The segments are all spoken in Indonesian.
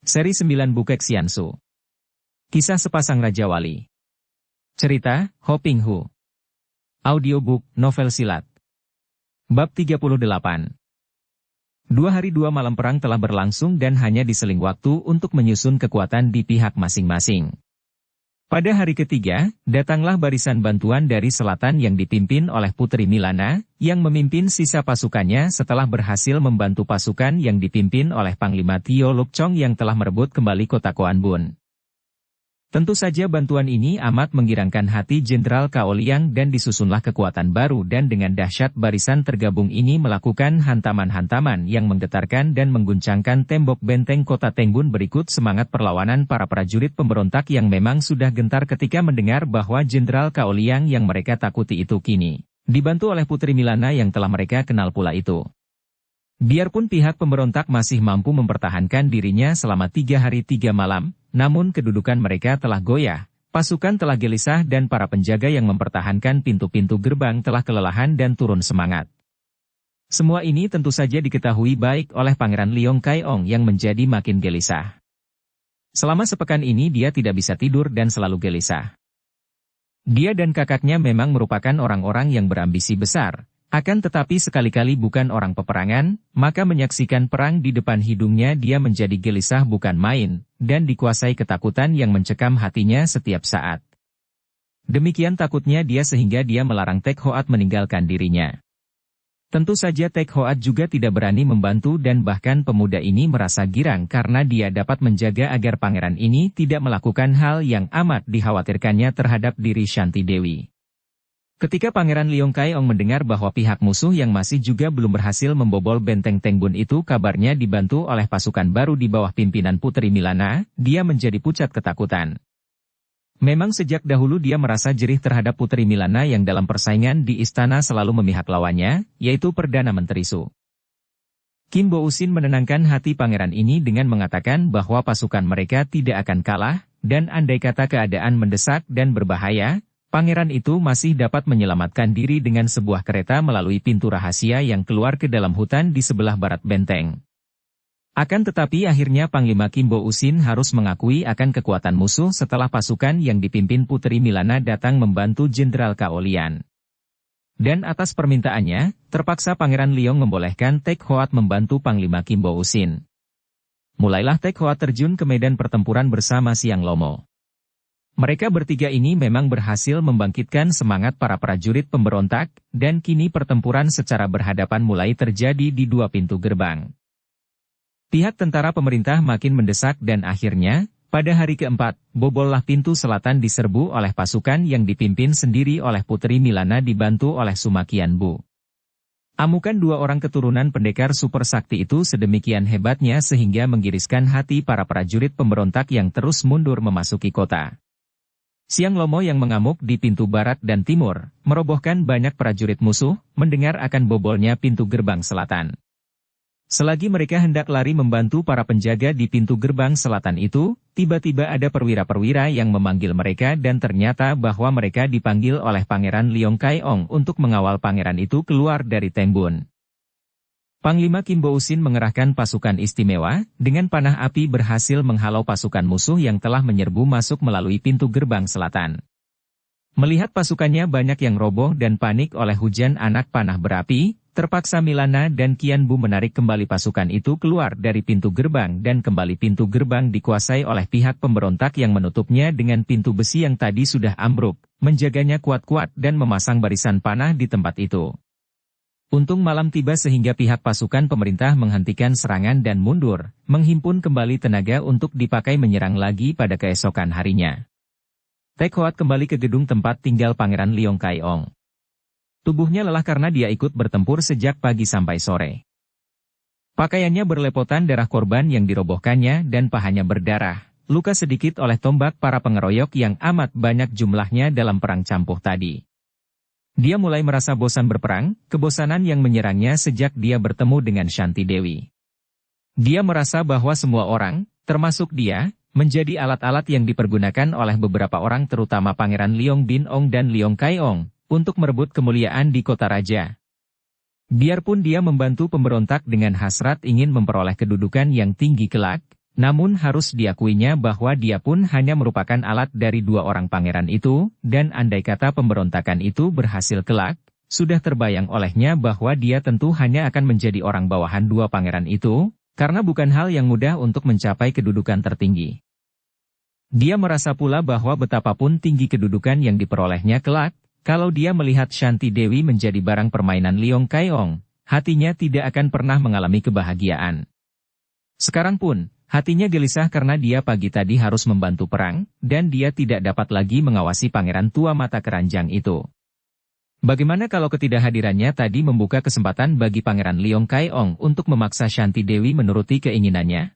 Seri 9 Bukek Xiansu. Kisah sepasang Raja Wali. Cerita, Ho Ping Hu. Audiobook, novel silat. Bab 38. 2 hari 2 malam perang telah berlangsung dan hanya diseling waktu untuk menyusun kekuatan di pihak masing-masing. Pada hari ketiga, datanglah barisan bantuan dari selatan yang dipimpin oleh Putri Milana, yang memimpin sisa pasukannya setelah berhasil membantu pasukan yang dipimpin oleh Panglima Tio Lukchong yang telah merebut kembali kota Koan Bun. Tentu saja bantuan ini amat menggirangkan hati Jenderal Cao Liang dan disusunlah kekuatan baru dan dengan dahsyat barisan tergabung ini melakukan hantaman-hantaman yang menggetarkan dan mengguncangkan tembok benteng kota Tengbun berikut semangat perlawanan para prajurit pemberontak yang memang sudah gentar ketika mendengar bahwa Jenderal Cao Liang yang mereka takuti itu kini dibantu oleh Putri Milana yang telah mereka kenal pula itu. Biarpun pihak pemberontak masih mampu mempertahankan dirinya selama 3 hari 3 malam, namun kedudukan mereka telah goyah, pasukan telah gelisah dan para penjaga yang mempertahankan pintu-pintu gerbang telah kelelahan dan turun semangat. Semua ini tentu saja diketahui baik oleh Pangeran Liong Kaiong yang menjadi makin gelisah. Selama sepekan ini dia tidak bisa tidur dan selalu gelisah. Dia dan kakaknya memang merupakan orang-orang yang berambisi besar. Akan tetapi sekali-kali bukan orang peperangan, maka menyaksikan perang di depan hidungnya dia menjadi gelisah bukan main, dan dikuasai ketakutan yang mencekam hatinya setiap saat. Demikian takutnya dia sehingga dia melarang Tek Hoat meninggalkan dirinya. Tentu saja Tek Hoat juga tidak berani membantu dan bahkan pemuda ini merasa girang karena dia dapat menjaga agar pangeran ini tidak melakukan hal yang amat dikhawatirkannya terhadap diri Shanti Dewi. Ketika Pangeran Liong Kaiong mendengar bahwa pihak musuh yang masih juga belum berhasil membobol benteng Tengbun itu kabarnya dibantu oleh pasukan baru di bawah pimpinan Putri Milana, dia menjadi pucat ketakutan. Memang sejak dahulu dia merasa jerih terhadap Putri Milana yang dalam persaingan di istana selalu memihak lawannya, yaitu Perdana Menteri Su. Kim Bo Usin menenangkan hati pangeran ini dengan mengatakan bahwa pasukan mereka tidak akan kalah, dan andai kata keadaan mendesak dan berbahaya, pangeran itu masih dapat menyelamatkan diri dengan sebuah kereta melalui pintu rahasia yang keluar ke dalam hutan di sebelah barat benteng. Akan tetapi akhirnya Panglima Kim Bo Usin harus mengakui akan kekuatan musuh setelah pasukan yang dipimpin Putri Milana datang membantu Jenderal Cao Liang. Dan atas permintaannya, terpaksa Pangeran Liong membolehkan Tek Hoat membantu Panglima Kim Bo Usin. Mulailah Tek Hoat terjun ke medan pertempuran bersama Siang Lomo. Mereka bertiga ini memang berhasil membangkitkan semangat para prajurit pemberontak, dan kini pertempuran secara berhadapan mulai terjadi di 2 pintu gerbang. Pihak tentara pemerintah makin mendesak dan akhirnya, pada hari keempat, bobollah pintu selatan diserbu oleh pasukan yang dipimpin sendiri oleh Putri Milana dibantu oleh Suma Qianbu. Amukan 2 orang keturunan pendekar super sakti itu sedemikian hebatnya sehingga menggiriskan hati para prajurit pemberontak yang terus mundur memasuki kota. Siang Lomo yang mengamuk di pintu barat dan timur, merobohkan banyak prajurit musuh, mendengar akan bobolnya pintu gerbang selatan. Selagi mereka hendak lari membantu para penjaga di pintu gerbang selatan itu, tiba-tiba ada perwira-perwira yang memanggil mereka dan ternyata bahwa mereka dipanggil oleh Pangeran Liong Kaiong untuk mengawal pangeran itu keluar dari Tengbun. Panglima Kim Bo Usin mengerahkan pasukan istimewa, dengan panah api berhasil menghalau pasukan musuh yang telah menyerbu masuk melalui pintu gerbang selatan. Melihat pasukannya banyak yang roboh dan panik oleh hujan anak panah berapi, terpaksa Milana dan Qianbu menarik kembali pasukan itu keluar dari pintu gerbang dan kembali pintu gerbang dikuasai oleh pihak pemberontak yang menutupnya dengan pintu besi yang tadi sudah ambruk, menjaganya kuat-kuat dan memasang barisan panah di tempat itu. Untung malam tiba sehingga pihak pasukan pemerintah menghentikan serangan dan mundur, menghimpun kembali tenaga untuk dipakai menyerang lagi pada keesokan harinya. Tek Hoat kembali ke gedung tempat tinggal Pangeran Liong Kaiong. Tubuhnya lelah karena dia ikut bertempur sejak pagi sampai sore. Pakaiannya berlepotan darah korban yang dirobohkannya dan pahanya berdarah, luka sedikit oleh tombak para pengeroyok yang amat banyak jumlahnya dalam perang campuh tadi. Dia mulai merasa bosan berperang, kebosanan yang menyerangnya sejak dia bertemu dengan Shanti Dewi. Dia merasa bahwa semua orang, termasuk dia, menjadi alat-alat yang dipergunakan oleh beberapa orang terutama Pangeran Liong Bin Ong dan Liong Kaiong, untuk merebut kemuliaan di kota raja. Biarpun dia membantu pemberontak dengan hasrat ingin memperoleh kedudukan yang tinggi kelak, Namun harus diakuinya bahwa dia pun hanya merupakan alat dari dua orang pangeran itu, dan andai kata pemberontakan itu berhasil kelak, sudah terbayang olehnya bahwa dia tentu hanya akan menjadi orang bawahan dua pangeran itu, karena bukan hal yang mudah untuk mencapai kedudukan tertinggi. Dia merasa pula bahwa betapapun tinggi kedudukan yang diperolehnya kelak, kalau dia melihat Shanti Dewi menjadi barang permainan Leong Kaiong, hatinya tidak akan pernah mengalami kebahagiaan. Sekarang pun, hatinya gelisah karena dia pagi tadi harus membantu perang, dan dia tidak dapat lagi mengawasi pangeran tua mata keranjang itu. Bagaimana kalau ketidakhadirannya tadi membuka kesempatan bagi Pangeran Leong Kaiong untuk memaksa Shanti Dewi menuruti keinginannya?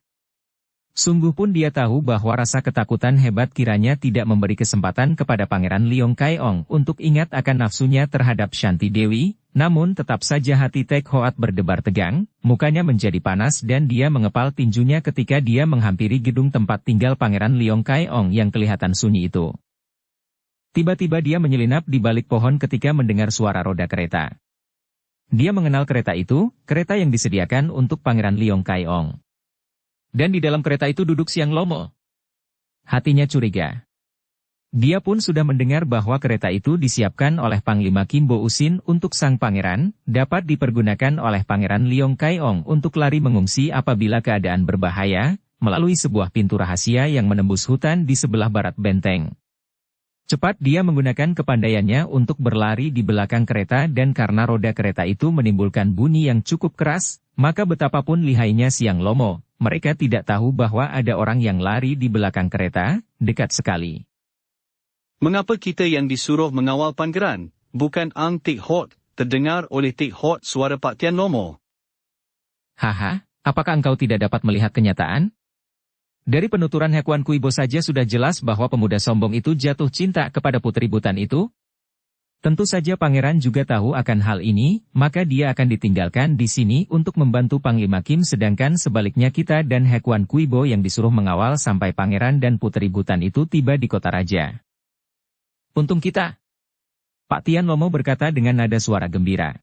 Sungguh pun dia tahu bahwa rasa ketakutan hebat kiranya tidak memberi kesempatan kepada Pangeran Leong Kaiong untuk ingat akan nafsunya terhadap Shanti Dewi, namun tetap saja hati Tek Hoat berdebar tegang, mukanya menjadi panas dan dia mengepal tinjunya ketika dia menghampiri gedung tempat tinggal Pangeran Leong Kaiong yang kelihatan sunyi itu. Tiba-tiba dia menyelinap di balik pohon ketika mendengar suara roda kereta. Dia mengenal kereta itu, kereta yang disediakan untuk Pangeran Leong Kaiong. Dan di dalam kereta itu duduk Siang Lomo. Hatinya curiga. Dia pun sudah mendengar bahwa kereta itu disiapkan oleh Panglima Kimbo Usin untuk sang pangeran, dapat dipergunakan oleh Pangeran Leong Kaiong untuk lari mengungsi apabila keadaan berbahaya, melalui sebuah pintu rahasia yang menembus hutan di sebelah barat benteng. Cepat dia menggunakan kepandaiannya untuk berlari di belakang kereta dan karena roda kereta itu menimbulkan bunyi yang cukup keras, maka betapapun lihainya Siang Lomo, mereka tidak tahu bahwa ada orang yang lari di belakang kereta, dekat sekali. Mengapa kita yang disuruh mengawal pangeran, bukan Ang Tek Hot, terdengar oleh Tek Hot suara Pak Tian Lomo? Haha, apakah engkau tidak dapat melihat kenyataan? Dari penuturan Hekuan Kuibo saja sudah jelas bahwa pemuda sombong itu jatuh cinta kepada putri Butan itu. Tentu saja pangeran juga tahu akan hal ini, maka dia akan ditinggalkan di sini untuk membantu Panglima Kim sedangkan sebaliknya kita dan Hekuan Kuibo yang disuruh mengawal sampai pangeran dan putri Butan itu tiba di kota raja. Untung kita. Pak Tian Lomo berkata dengan nada suara gembira.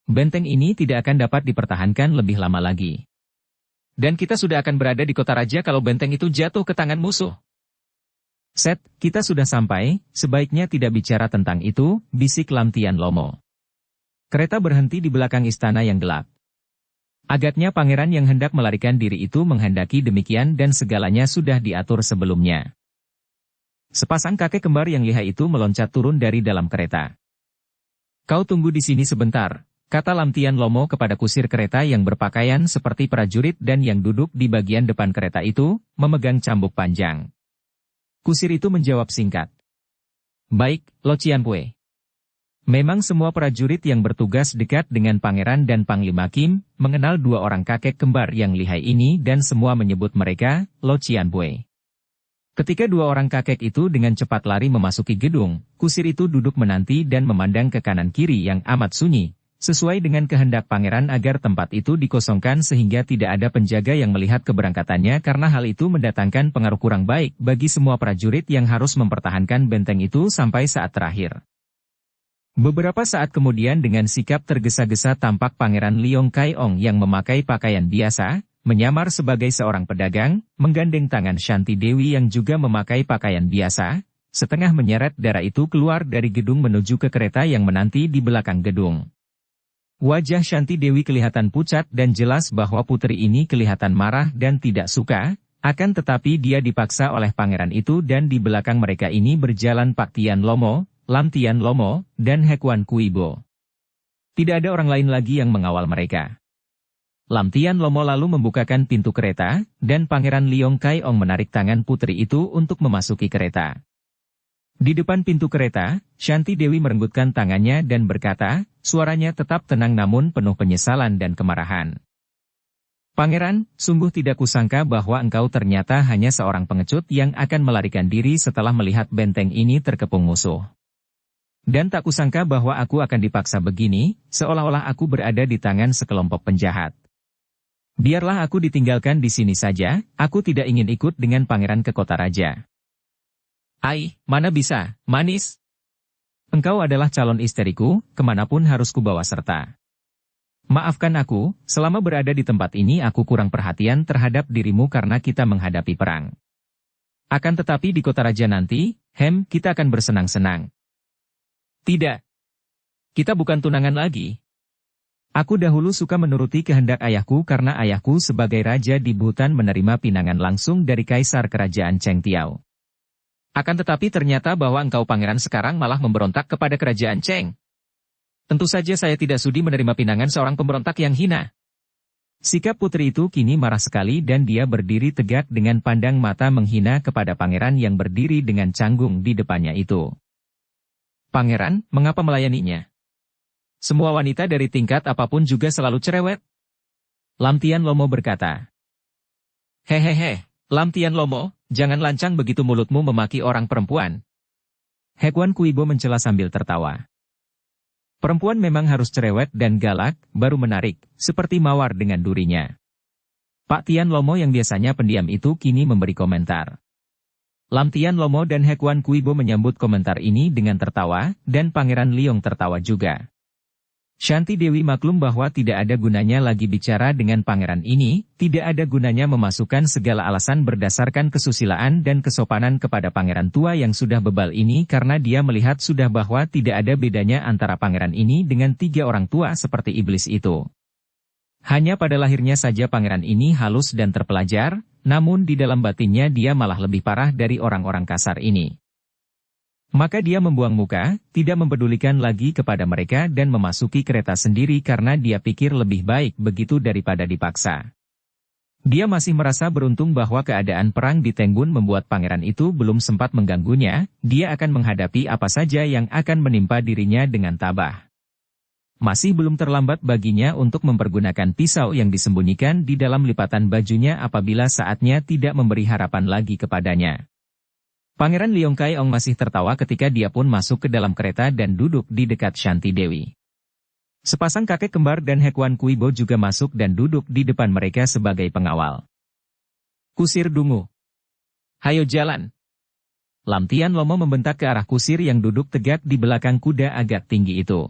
Benteng ini tidak akan dapat dipertahankan lebih lama lagi. Dan kita sudah akan berada di kota raja kalau benteng itu jatuh ke tangan musuh. Set, kita sudah sampai, sebaiknya tidak bicara tentang itu, bisik Lam Tian Lomo. Kereta berhenti di belakang istana yang gelap. Agaknya pangeran yang hendak melarikan diri itu menghendaki demikian dan segalanya sudah diatur sebelumnya. Sepasang kakek kembar yang lihai itu meloncat turun dari dalam kereta. Kau tunggu di sini sebentar, kata Lam Tian Lomo kepada kusir kereta yang berpakaian seperti prajurit dan yang duduk di bagian depan kereta itu, memegang cambuk panjang. Kusir itu menjawab singkat. Baik, Lo Cianpue. Memang semua prajurit yang bertugas dekat dengan pangeran dan Panglima Kim, mengenal dua orang kakek kembar yang lihai ini dan semua menyebut mereka, Lo Cianpue. Ketika dua orang kakek itu dengan cepat lari memasuki gedung, kusir itu duduk menanti dan memandang ke kanan kiri yang amat sunyi, sesuai dengan kehendak pangeran agar tempat itu dikosongkan sehingga tidak ada penjaga yang melihat keberangkatannya karena hal itu mendatangkan pengaruh kurang baik bagi semua prajurit yang harus mempertahankan benteng itu sampai saat terakhir. Beberapa saat kemudian dengan sikap tergesa-gesa tampak Pangeran Leong Kaiong yang memakai pakaian biasa, menyamar sebagai seorang pedagang, menggandeng tangan Shanti Dewi yang juga memakai pakaian biasa, setengah menyeret darah itu keluar dari gedung menuju ke kereta yang menanti di belakang gedung. Wajah Shanti Dewi kelihatan pucat dan jelas bahwa putri ini kelihatan marah dan tidak suka, akan tetapi dia dipaksa oleh pangeran itu dan di belakang mereka ini berjalan Pak Tian Lomo, Lam Tian Lomo, dan Hekuan Kuibo. Tidak ada orang lain lagi yang mengawal mereka. Lam Tian Lomo lalu membukakan pintu kereta, dan Pangeran Leong Kaiong menarik tangan putri itu untuk memasuki kereta. Di depan pintu kereta, Shanti Dewi merenggutkan tangannya dan berkata, suaranya tetap tenang namun penuh penyesalan dan kemarahan. Pangeran, sungguh tidak kusangka bahwa engkau ternyata hanya seorang pengecut yang akan melarikan diri setelah melihat benteng ini terkepung musuh. Dan tak kusangka bahwa aku akan dipaksa begini, seolah-olah aku berada di tangan sekelompok penjahat. Biarlah aku ditinggalkan di sini saja, aku tidak ingin ikut dengan pangeran ke kota raja. Ai, mana bisa, manis? Engkau adalah calon istriku, kemanapun harus kubawa serta. Maafkan aku, selama berada di tempat ini aku kurang perhatian terhadap dirimu karena kita menghadapi perang. Akan tetapi di kota raja nanti, kita akan bersenang-senang. Tidak. Kita bukan tunangan lagi. Aku dahulu suka menuruti kehendak ayahku karena ayahku sebagai raja di Bhutan menerima pinangan langsung dari kaisar kerajaan Cheng Tiao. Akan tetapi ternyata bahwa engkau pangeran sekarang malah memberontak kepada kerajaan Cheng. Tentu saja saya tidak sudi menerima pinangan seorang pemberontak yang hina. Sikap putri itu kini marah sekali dan dia berdiri tegak dengan pandang mata menghina kepada pangeran yang berdiri dengan canggung di depannya itu. Pangeran, mengapa melayaninya? Semua wanita dari tingkat apapun juga selalu cerewet. Lam Tian Lomo berkata. Hehehe, Lam Tian Lomo, jangan lancang begitu mulutmu memaki orang perempuan. Hekuan Kuibo mencela sambil tertawa. Perempuan memang harus cerewet dan galak, baru menarik, seperti mawar dengan durinya. Pak Tian Lomo yang biasanya pendiam itu kini memberi komentar. Lam Tian Lomo dan Hekuan Kuibo menyambut komentar ini dengan tertawa, dan Pangeran Liong tertawa juga. Shanti Dewi maklum bahwa tidak ada gunanya lagi bicara dengan pangeran ini, tidak ada gunanya memasukkan segala alasan berdasarkan kesusilaan dan kesopanan kepada pangeran tua yang sudah bebal ini karena dia melihat sudah bahwa tidak ada bedanya antara pangeran ini dengan 3 orang tua seperti iblis itu. Hanya pada lahirnya saja pangeran ini halus dan terpelajar, namun di dalam batinnya dia malah lebih parah dari orang-orang kasar ini. Maka dia membuang muka, tidak mempedulikan lagi kepada mereka dan memasuki kereta sendiri karena dia pikir lebih baik begitu daripada dipaksa. Dia masih merasa beruntung bahwa keadaan perang di Tenggun membuat pangeran itu belum sempat mengganggunya, dia akan menghadapi apa saja yang akan menimpa dirinya dengan tabah. Masih belum terlambat baginya untuk mempergunakan pisau yang disembunyikan di dalam lipatan bajunya apabila saatnya tidak memberi harapan lagi kepadanya. Pangeran Liong Kai Ong masih tertawa ketika dia pun masuk ke dalam kereta dan duduk di dekat Shanti Dewi. Sepasang kakek kembar dan Hekuan Kuibo juga masuk dan duduk di depan mereka sebagai pengawal. Kusir Dungu. Hayo jalan. Lam Tian Lomo membentak ke arah kusir yang duduk tegak di belakang kuda agak tinggi itu.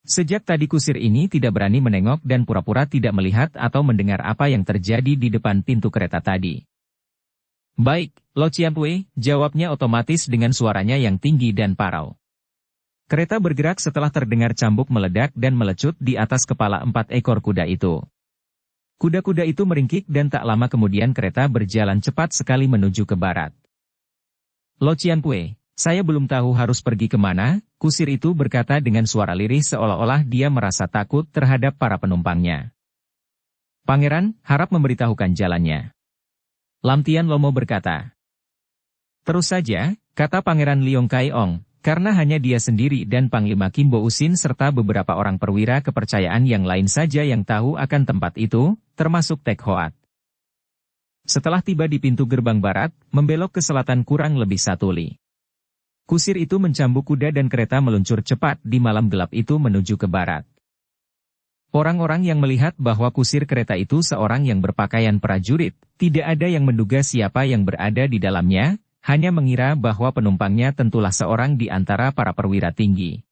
Sejak tadi kusir ini tidak berani menengok dan pura-pura tidak melihat atau mendengar apa yang terjadi di depan pintu kereta tadi. Baik, Lo Ciampue, jawabnya otomatis dengan suaranya yang tinggi dan parau. Kereta bergerak setelah terdengar cambuk meledak dan melecut di atas kepala 4 ekor kuda itu. Kuda-kuda itu meringkik dan tak lama kemudian kereta berjalan cepat sekali menuju ke barat. Lo Ciampue, saya belum tahu harus pergi kemana, kusir itu berkata dengan suara lirih seolah-olah dia merasa takut terhadap para penumpangnya. Pangeran, harap memberitahukan jalannya. Lam Tian Lomo berkata. Terus saja, kata Pangeran Liong Kai Ong, karena hanya dia sendiri dan Panglima Kimbo Usin serta beberapa orang perwira kepercayaan yang lain saja yang tahu akan tempat itu, termasuk Tek Hoat. Setelah tiba di pintu gerbang barat, membelok ke selatan kurang lebih 1 li. Kusir itu mencambuk kuda dan kereta meluncur cepat di malam gelap itu menuju ke barat. Orang-orang yang melihat bahwa kusir kereta itu seorang yang berpakaian prajurit, tidak ada yang menduga siapa yang berada di dalamnya, hanya mengira bahwa penumpangnya tentulah seorang di antara para perwira tinggi.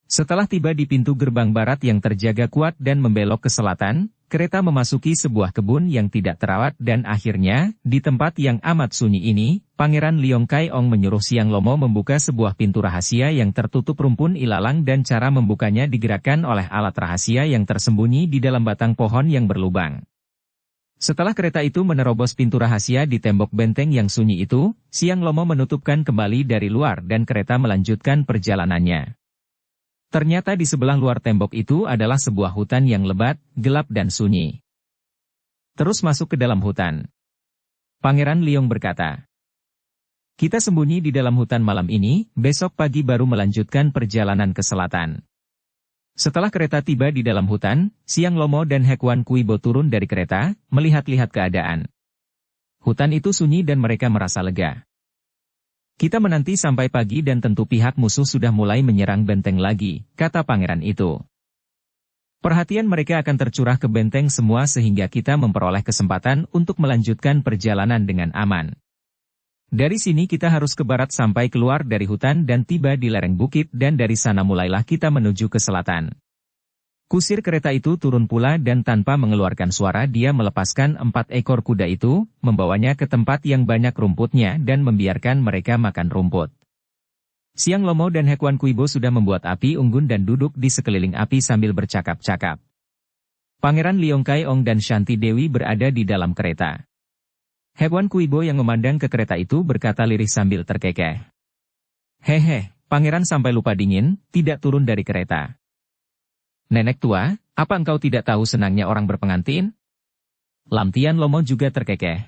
Setelah tiba di pintu gerbang barat yang terjaga kuat dan membelok ke selatan, kereta memasuki sebuah kebun yang tidak terawat dan akhirnya, di tempat yang amat sunyi ini, Pangeran Liong Kai Ong menyuruh Siang Lomo membuka sebuah pintu rahasia yang tertutup rumpun ilalang dan cara membukanya digerakkan oleh alat rahasia yang tersembunyi di dalam batang pohon yang berlubang. Setelah kereta itu menerobos pintu rahasia di tembok benteng yang sunyi itu, Siang Lomo menutupkan kembali dari luar dan kereta melanjutkan perjalanannya. Ternyata di sebelah luar tembok itu adalah sebuah hutan yang lebat, gelap dan sunyi. Terus masuk ke dalam hutan. Pangeran Liong berkata, kita sembunyi di dalam hutan malam ini, besok pagi baru melanjutkan perjalanan ke selatan. Setelah kereta tiba di dalam hutan, Siang Lomo dan Hekuan Kuibo turun dari kereta, melihat-lihat keadaan. Hutan itu sunyi dan mereka merasa lega. Kita menanti sampai pagi dan tentu pihak musuh sudah mulai menyerang benteng lagi, kata pangeran itu. Perhatian mereka akan tercurah ke benteng semua sehingga kita memperoleh kesempatan untuk melanjutkan perjalanan dengan aman. Dari sini kita harus ke barat sampai keluar dari hutan dan tiba di lereng bukit dan dari sana mulailah kita menuju ke selatan. Kusir kereta itu turun pula dan tanpa mengeluarkan suara dia melepaskan 4 ekor kuda itu, membawanya ke tempat yang banyak rumputnya dan membiarkan mereka makan rumput. Siang Lomo dan Hekuan Kuibo sudah membuat api unggun dan duduk di sekeliling api sambil bercakap-cakap. Pangeran Liong Kai Ong dan Shanti Dewi berada di dalam kereta. Hekuan Kuibo yang memandang ke kereta itu berkata lirih sambil terkekeh. Hehe, pangeran sampai lupa dingin, tidak turun dari kereta. Nenek tua, apa engkau tidak tahu senangnya orang berpengantin? Lam Tian Lomo juga terkekeh.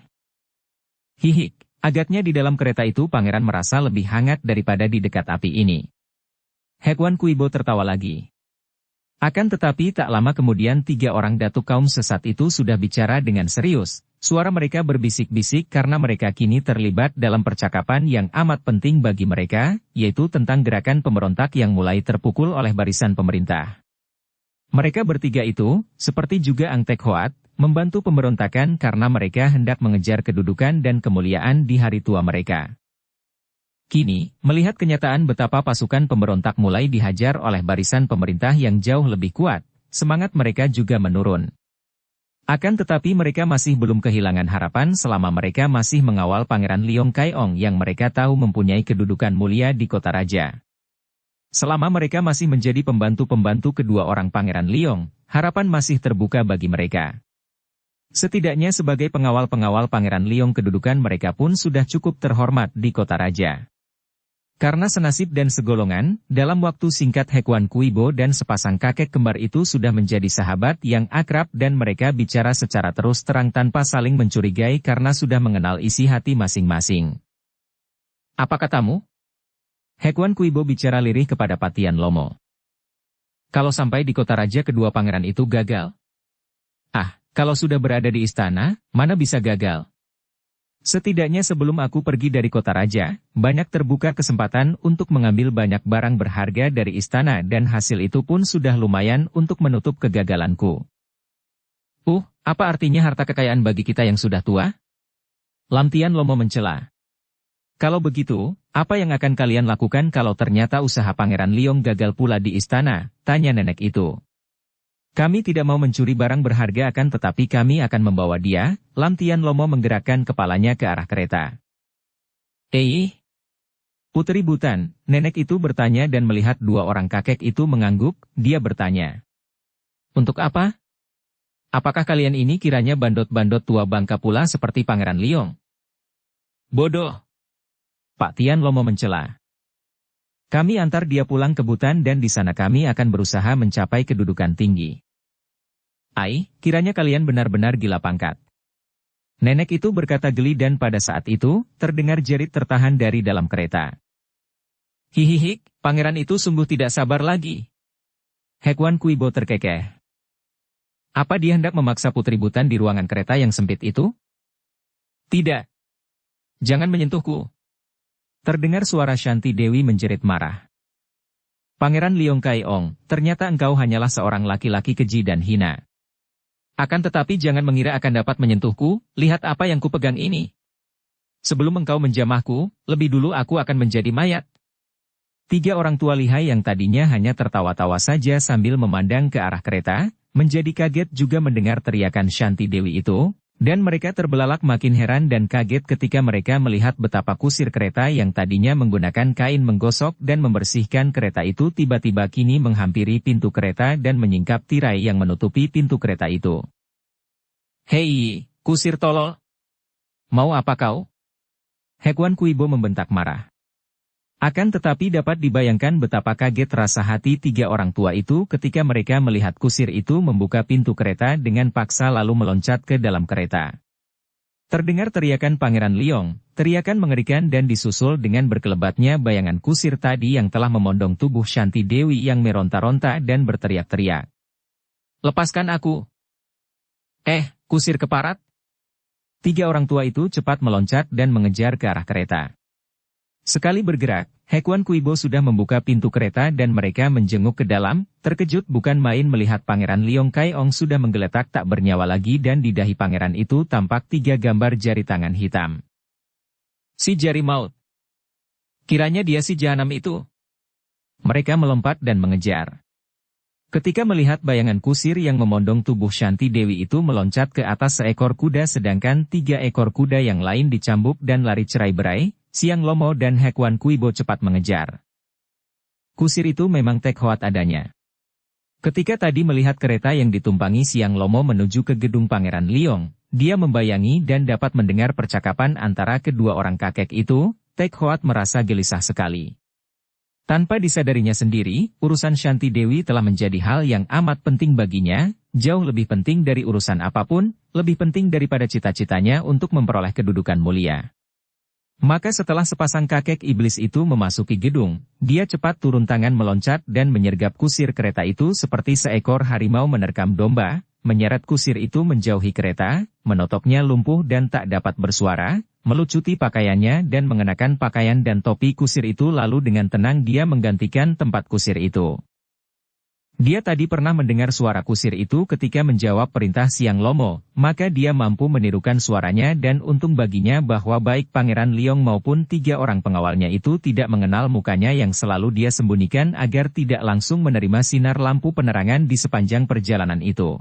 Hihik, agaknya di dalam kereta itu pangeran merasa lebih hangat daripada di dekat api ini. Hekuan Kuibo tertawa lagi. Akan tetapi tak lama kemudian 3 orang datuk kaum sesat itu sudah bicara dengan serius. Suara mereka berbisik-bisik karena mereka kini terlibat dalam percakapan yang amat penting bagi mereka, yaitu tentang gerakan pemberontak yang mulai terpukul oleh barisan pemerintah. Mereka bertiga itu, seperti juga Ang Tek Hoat, membantu pemberontakan karena mereka hendak mengejar kedudukan dan kemuliaan di hari tua mereka. Kini, melihat kenyataan betapa pasukan pemberontak mulai dihajar oleh barisan pemerintah yang jauh lebih kuat, semangat mereka juga menurun. Akan tetapi mereka masih belum kehilangan harapan selama mereka masih mengawal Pangeran Liong Kai Ong yang mereka tahu mempunyai kedudukan mulia di kota raja. Selama mereka masih menjadi pembantu-pembantu kedua orang Pangeran Liong, harapan masih terbuka bagi mereka. Setidaknya sebagai pengawal-pengawal Pangeran Liong kedudukan mereka pun sudah cukup terhormat di kota raja. Karena senasib dan segolongan, dalam waktu singkat Hekuan Kuibo dan sepasang kakek kembar itu sudah menjadi sahabat yang akrab dan mereka bicara secara terus terang tanpa saling mencurigai karena sudah mengenal isi hati masing-masing. Apa katamu? Hekuan Kuibo bicara lirih kepada Patian Lomo. Kalau sampai di kota raja kedua pangeran itu gagal. Kalau sudah berada di istana, mana bisa gagal? Setidaknya sebelum aku pergi dari kota raja, banyak terbuka kesempatan untuk mengambil banyak barang berharga dari istana dan hasil itu pun sudah lumayan untuk menutup kegagalanku. Apa artinya harta kekayaan bagi kita yang sudah tua? Lam Tian Lomo mencela. Kalau begitu, apa yang akan kalian lakukan kalau ternyata usaha Pangeran Liong gagal pula di istana? Tanya nenek itu. Kami tidak mau mencuri barang berharga akan tetapi kami akan membawa dia. Lam Tian Lomo menggerakkan kepalanya ke arah kereta. Putri Butan, nenek itu bertanya dan melihat 2 orang kakek itu mengangguk, dia bertanya. Untuk apa? Apakah kalian ini kiranya bandot-bandot tua bangka pula seperti Pangeran Liong? Bodoh! Pak Tian Lomo mencela. Kami antar dia pulang ke Butan dan di sana kami akan berusaha mencapai kedudukan tinggi. Kiranya kalian benar-benar gila pangkat. Nenek itu berkata geli dan pada saat itu, terdengar jerit tertahan dari dalam kereta. Hihihik, pangeran itu sungguh tidak sabar lagi. Hekuan Kuibo terkekeh. Apa dia hendak memaksa Putri Butan di ruangan kereta yang sempit itu? Tidak. Jangan menyentuhku. Terdengar suara Shanti Dewi menjerit marah. Pangeran Liong Kai Ong, ternyata engkau hanyalah seorang laki-laki keji dan hina. Akan tetapi jangan mengira akan dapat menyentuhku, lihat apa yang kupegang ini. Sebelum engkau menjamahku, lebih dulu aku akan menjadi mayat. 3 orang tua lihai yang tadinya hanya tertawa-tawa saja sambil memandang ke arah kereta, menjadi kaget juga mendengar teriakan Shanti Dewi itu, dan mereka terbelalak makin heran dan kaget ketika mereka melihat betapa kusir kereta yang tadinya menggunakan kain menggosok dan membersihkan kereta itu tiba-tiba kini menghampiri pintu kereta dan menyingkap tirai yang menutupi pintu kereta itu. Hei, kusir tolol! Mau apa kau? Hekuan Kuibo membentak marah. Akan tetapi dapat dibayangkan betapa kaget rasa hati 3 orang tua itu ketika mereka melihat kusir itu membuka pintu kereta dengan paksa lalu meloncat ke dalam kereta. Terdengar teriakan Pangeran Liong, teriakan mengerikan dan disusul dengan berkelebatnya bayangan kusir tadi yang telah memondong tubuh Shanti Dewi yang meronta-ronta dan berteriak-teriak. Lepaskan aku! Kusir keparat! 3 orang tua itu cepat meloncat dan mengejar ke arah kereta. Sekali bergerak, Hekuan Kuibo sudah membuka pintu kereta dan mereka menjenguk ke dalam, terkejut bukan main melihat Pangeran Liong Kai Ong sudah menggeletak tak bernyawa lagi dan di dahi pangeran itu tampak 3 gambar jari tangan hitam. Si jari maut. Kiranya dia si jahanam itu. Mereka melompat dan mengejar. Ketika melihat bayangan kusir yang memondong tubuh Shanti Dewi itu meloncat ke atas seekor kuda sedangkan 3 ekor kuda yang lain dicambuk dan lari cerai-berai, Siang Lomo dan Hekwan Kuibo cepat mengejar. Kusir itu memang Tek Hoat adanya. Ketika tadi melihat kereta yang ditumpangi Siang Lomo menuju ke gedung Pangeran Liong, dia membayangi dan dapat mendengar percakapan antara kedua orang kakek itu. Tek Hoat merasa gelisah sekali. Tanpa disadarinya sendiri, urusan Shanti Dewi telah menjadi hal yang amat penting baginya, jauh lebih penting dari urusan apapun, lebih penting daripada cita-citanya untuk memperoleh kedudukan mulia. Maka setelah sepasang kakek iblis itu memasuki gedung, dia cepat turun tangan meloncat dan menyergap kusir kereta itu seperti seekor harimau menerkam domba, menyeret kusir itu menjauhi kereta, menotoknya lumpuh dan tak dapat bersuara, melucuti pakaiannya dan mengenakan pakaian dan topi kusir itu lalu dengan tenang dia menggantikan tempat kusir itu. Dia tadi pernah mendengar suara kusir itu ketika menjawab perintah Siang Lomo, maka dia mampu menirukan suaranya dan untung baginya bahwa baik Pangeran Liong maupun 3 orang pengawalnya itu tidak mengenal mukanya yang selalu dia sembunyikan agar tidak langsung menerima sinar lampu penerangan di sepanjang perjalanan itu.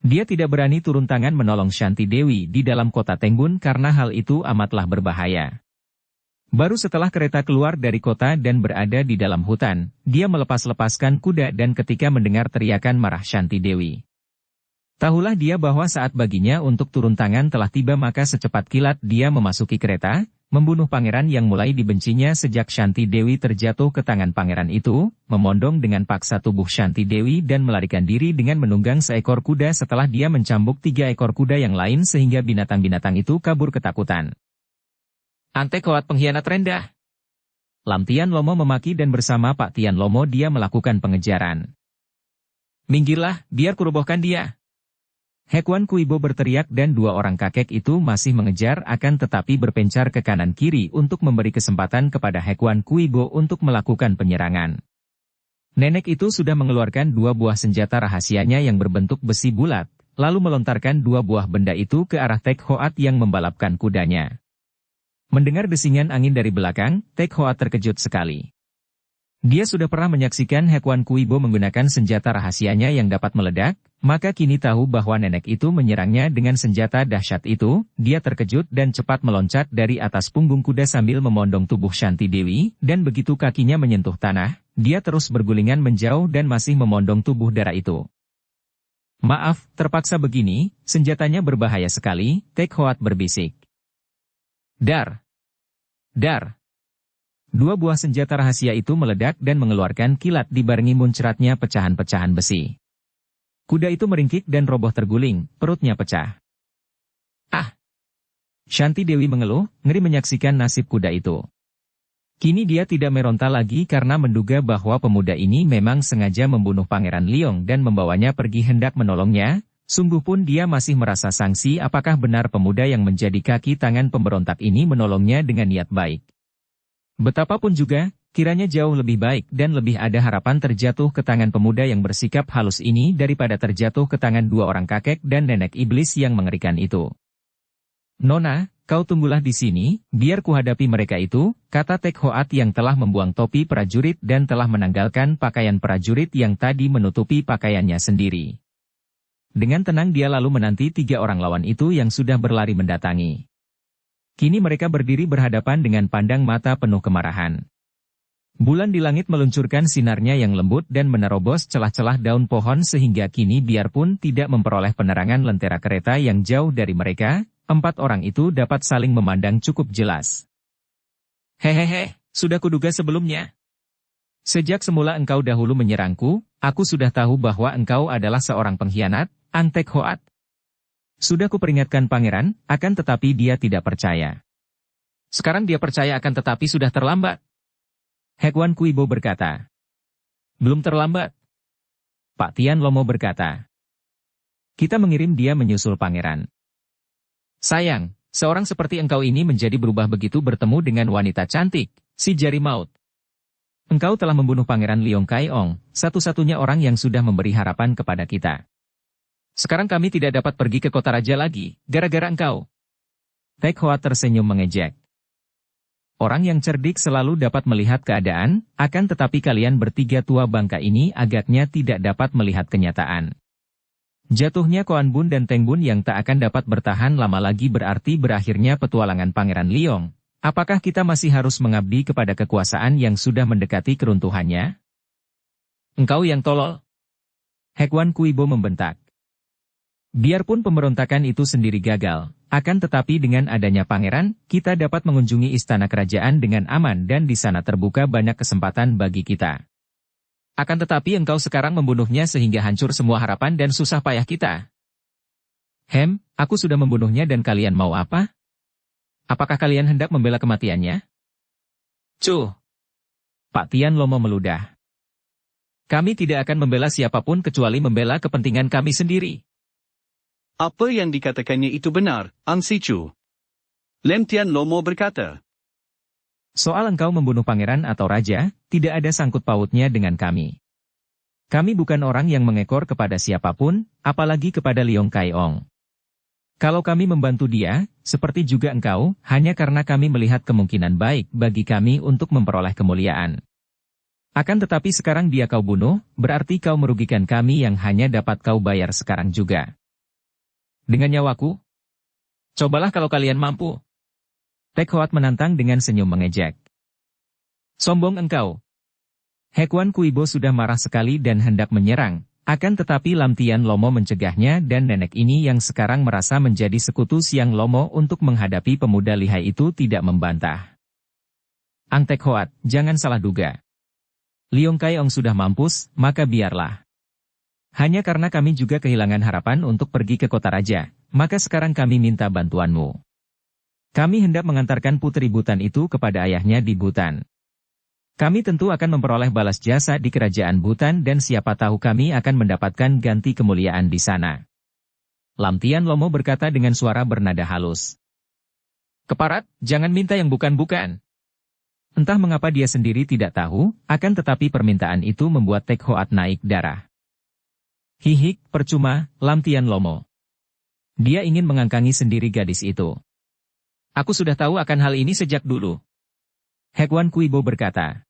Dia tidak berani turun tangan menolong Shanti Dewi di dalam kota Tengbun karena hal itu amatlah berbahaya. Baru setelah kereta keluar dari kota dan berada di dalam hutan, dia melepas-lepaskan kuda dan ketika mendengar teriakan marah Shanti Dewi. Tahulah dia bahwa saat baginya untuk turun tangan telah tiba maka secepat kilat dia memasuki kereta, membunuh pangeran yang mulai dibencinya sejak Shanti Dewi terjatuh ke tangan pangeran itu, memondong dengan paksa tubuh Shanti Dewi dan melarikan diri dengan menunggang seekor kuda setelah dia mencambuk 3 ekor kuda yang lain sehingga binatang-binatang itu kabur ketakutan. Ante Koat pengkhianat rendah. Lam Tian Lomo memaki dan bersama Pak Tian Lomo dia melakukan pengejaran. Minggirlah, biar kurobohkan dia. Hekwan Kuibo berteriak dan 2 orang kakek itu masih mengejar akan tetapi berpencar ke kanan kiri untuk memberi kesempatan kepada Hekwan Kuibo untuk melakukan penyerangan. Nenek itu sudah mengeluarkan 2 buah senjata rahasianya yang berbentuk besi bulat, lalu melontarkan 2 buah benda itu ke arah Tek Hoat yang membalapkan kudanya. Mendengar desingan angin dari belakang, Tek Hoat terkejut sekali. Dia sudah pernah menyaksikan Hekwan Kuibo menggunakan senjata rahasianya yang dapat meledak, maka kini tahu bahwa nenek itu menyerangnya dengan senjata dahsyat itu, dia terkejut dan cepat meloncat dari atas punggung kuda sambil memondong tubuh Shanti Dewi, dan begitu kakinya menyentuh tanah, dia terus bergulingan menjauh dan masih memondong tubuh darah itu. Maaf, terpaksa begini, senjatanya berbahaya sekali, Tek Hoat berbisik. Dar! Dar! 2 buah senjata rahasia itu meledak dan mengeluarkan kilat dibarengi muncratnya pecahan-pecahan besi. Kuda itu meringkik dan roboh terguling, perutnya pecah. Ah! Shanti Dewi mengeluh, ngeri menyaksikan nasib kuda itu. Kini dia tidak meronta lagi karena menduga bahwa pemuda ini memang sengaja membunuh Pangeran Liong dan membawanya pergi hendak menolongnya. Sungguh pun dia masih merasa sangsi apakah benar pemuda yang menjadi kaki tangan pemberontak ini menolongnya dengan niat baik. Betapapun juga, kiranya jauh lebih baik dan lebih ada harapan terjatuh ke tangan pemuda yang bersikap halus ini daripada terjatuh ke tangan 2 orang kakek dan nenek iblis yang mengerikan itu. Nona, kau tunggulah di sini, biar kuhadapi mereka itu, kata Tek Hoat yang telah membuang topi prajurit dan telah menanggalkan pakaian prajurit yang tadi menutupi pakaiannya sendiri. Dengan tenang dia lalu menanti 3 orang lawan itu yang sudah berlari mendatangi. Kini mereka berdiri berhadapan dengan pandang mata penuh kemarahan. Bulan di langit meluncurkan sinarnya yang lembut dan menerobos celah-celah daun pohon sehingga kini biarpun tidak memperoleh penerangan lentera kereta yang jauh dari mereka, 4 orang itu dapat saling memandang cukup jelas. Hehehe, sudah kuduga sebelumnya. Sejak semula engkau dahulu menyerangku, aku sudah tahu bahwa engkau adalah seorang pengkhianat, Tek Hoat. Sudah kuperingatkan pangeran, akan tetapi dia tidak percaya. Sekarang dia percaya akan tetapi sudah terlambat. Hekwan Kuibo berkata. Belum terlambat. Pak Tian Lomo berkata. Kita mengirim dia menyusul pangeran. Sayang, seorang seperti engkau ini menjadi berubah begitu bertemu dengan wanita cantik, si Jari Maut. Engkau telah membunuh Pangeran Liong Kai Ong, satu-satunya orang yang sudah memberi harapan kepada kita. Sekarang kami tidak dapat pergi ke kota raja lagi, gara-gara engkau. Tek Hoat tersenyum mengejek. Orang yang cerdik selalu dapat melihat keadaan, akan tetapi kalian bertiga tua bangka ini agaknya tidak dapat melihat kenyataan. Jatuhnya Koan Bun dan Teng Bun yang tak akan dapat bertahan lama lagi berarti berakhirnya petualangan Pangeran Liong. Apakah kita masih harus mengabdi kepada kekuasaan yang sudah mendekati keruntuhannya? Engkau yang tolol. Hekwan Kuibo membentak. Biarpun pemberontakan itu sendiri gagal, akan tetapi dengan adanya pangeran, kita dapat mengunjungi istana kerajaan dengan aman dan di sana terbuka banyak kesempatan bagi kita. Akan tetapi engkau sekarang membunuhnya sehingga hancur semua harapan dan susah payah kita. Aku sudah membunuhnya dan kalian mau apa? Apakah kalian hendak membela kematiannya? Cuh! Pak Tian Lomo meludah. Kami tidak akan membela siapapun kecuali membela kepentingan kami sendiri. Apa yang dikatakannya itu benar, Ang Sicu. Lem Tian Lomo berkata. Soal engkau membunuh pangeran atau raja, tidak ada sangkut pautnya dengan kami. Kami bukan orang yang mengekor kepada siapapun, apalagi kepada Liong Kai Ong. Kalau kami membantu dia, seperti juga engkau, hanya karena kami melihat kemungkinan baik bagi kami untuk memperoleh kemuliaan. Akan tetapi sekarang dia kau bunuh, berarti kau merugikan kami yang hanya dapat kau bayar sekarang juga. Dengan nyawaku? Cobalah kalau kalian mampu. Tek Hoat menantang dengan senyum mengejek. Sombong engkau. Hekwan Kuibo sudah marah sekali dan hendak menyerang, akan tetapi Lam Tian Lomo mencegahnya dan nenek ini yang sekarang merasa menjadi sekutu Siang Lomo untuk menghadapi pemuda lihai itu tidak membantah. Ang Tek Hoat, jangan salah duga. Liong Kai Ong sudah mampus, maka biarlah. Hanya karena kami juga kehilangan harapan untuk pergi ke kota raja, maka sekarang kami minta bantuanmu. Kami hendak mengantarkan putri Butan itu kepada ayahnya di Butan. Kami tentu akan memperoleh balas jasa di kerajaan Butan dan siapa tahu kami akan mendapatkan ganti kemuliaan di sana. Lam Tian Lomo berkata dengan suara bernada halus. Keparat, jangan minta yang bukan-bukan. Entah mengapa dia sendiri tidak tahu, akan tetapi permintaan itu membuat Tek Hoat naik darah. Hihik, percuma, Lam Tian Lomo. Dia ingin mengangkangi sendiri gadis itu. Aku sudah tahu akan hal ini sejak dulu. Hekwan Kuibo berkata.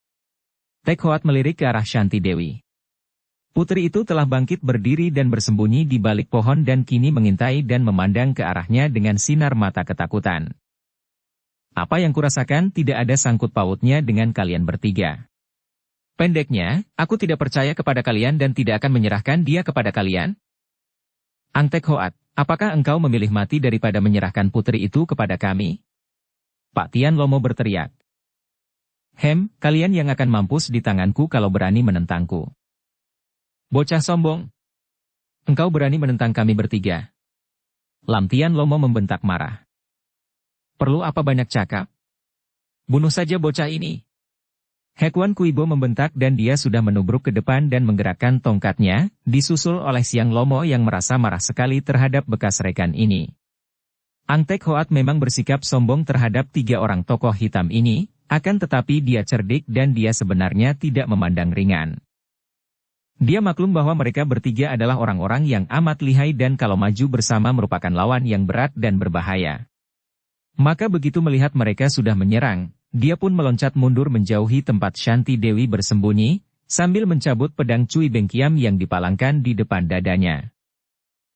Tek Hoat melirik ke arah Shanti Dewi. Putri itu telah bangkit berdiri dan bersembunyi di balik pohon dan kini mengintai dan memandang ke arahnya dengan sinar mata ketakutan. Apa yang kurasakan tidak ada sangkut pautnya dengan kalian bertiga. Pendeknya, aku tidak percaya kepada kalian dan tidak akan menyerahkan dia kepada kalian. Ang Tek Hoat, apakah engkau memilih mati daripada menyerahkan putri itu kepada kami? Pak Tian Lomo berteriak. Kalian yang akan mampus di tanganku kalau berani menentangku. Bocah sombong. Engkau berani menentang kami bertiga. Lam Tian Lomo membentak marah. Perlu apa banyak cakap? Bunuh saja bocah ini. Hekwan Kuibo membentak dan dia sudah menubruk ke depan dan menggerakkan tongkatnya, disusul oleh Siang Lomo yang merasa marah sekali terhadap bekas rekan ini. Ang Tek Hoat memang bersikap sombong terhadap tiga orang tokoh hitam ini, akan tetapi dia cerdik dan dia sebenarnya tidak memandang ringan. Dia maklum bahwa mereka bertiga adalah orang-orang yang amat lihai dan kalau maju bersama merupakan lawan yang berat dan berbahaya. Maka begitu melihat mereka sudah menyerang, dia pun meloncat mundur menjauhi tempat Shanti Dewi bersembunyi, sambil mencabut pedang Cui Bengkiam yang dipalangkan di depan dadanya.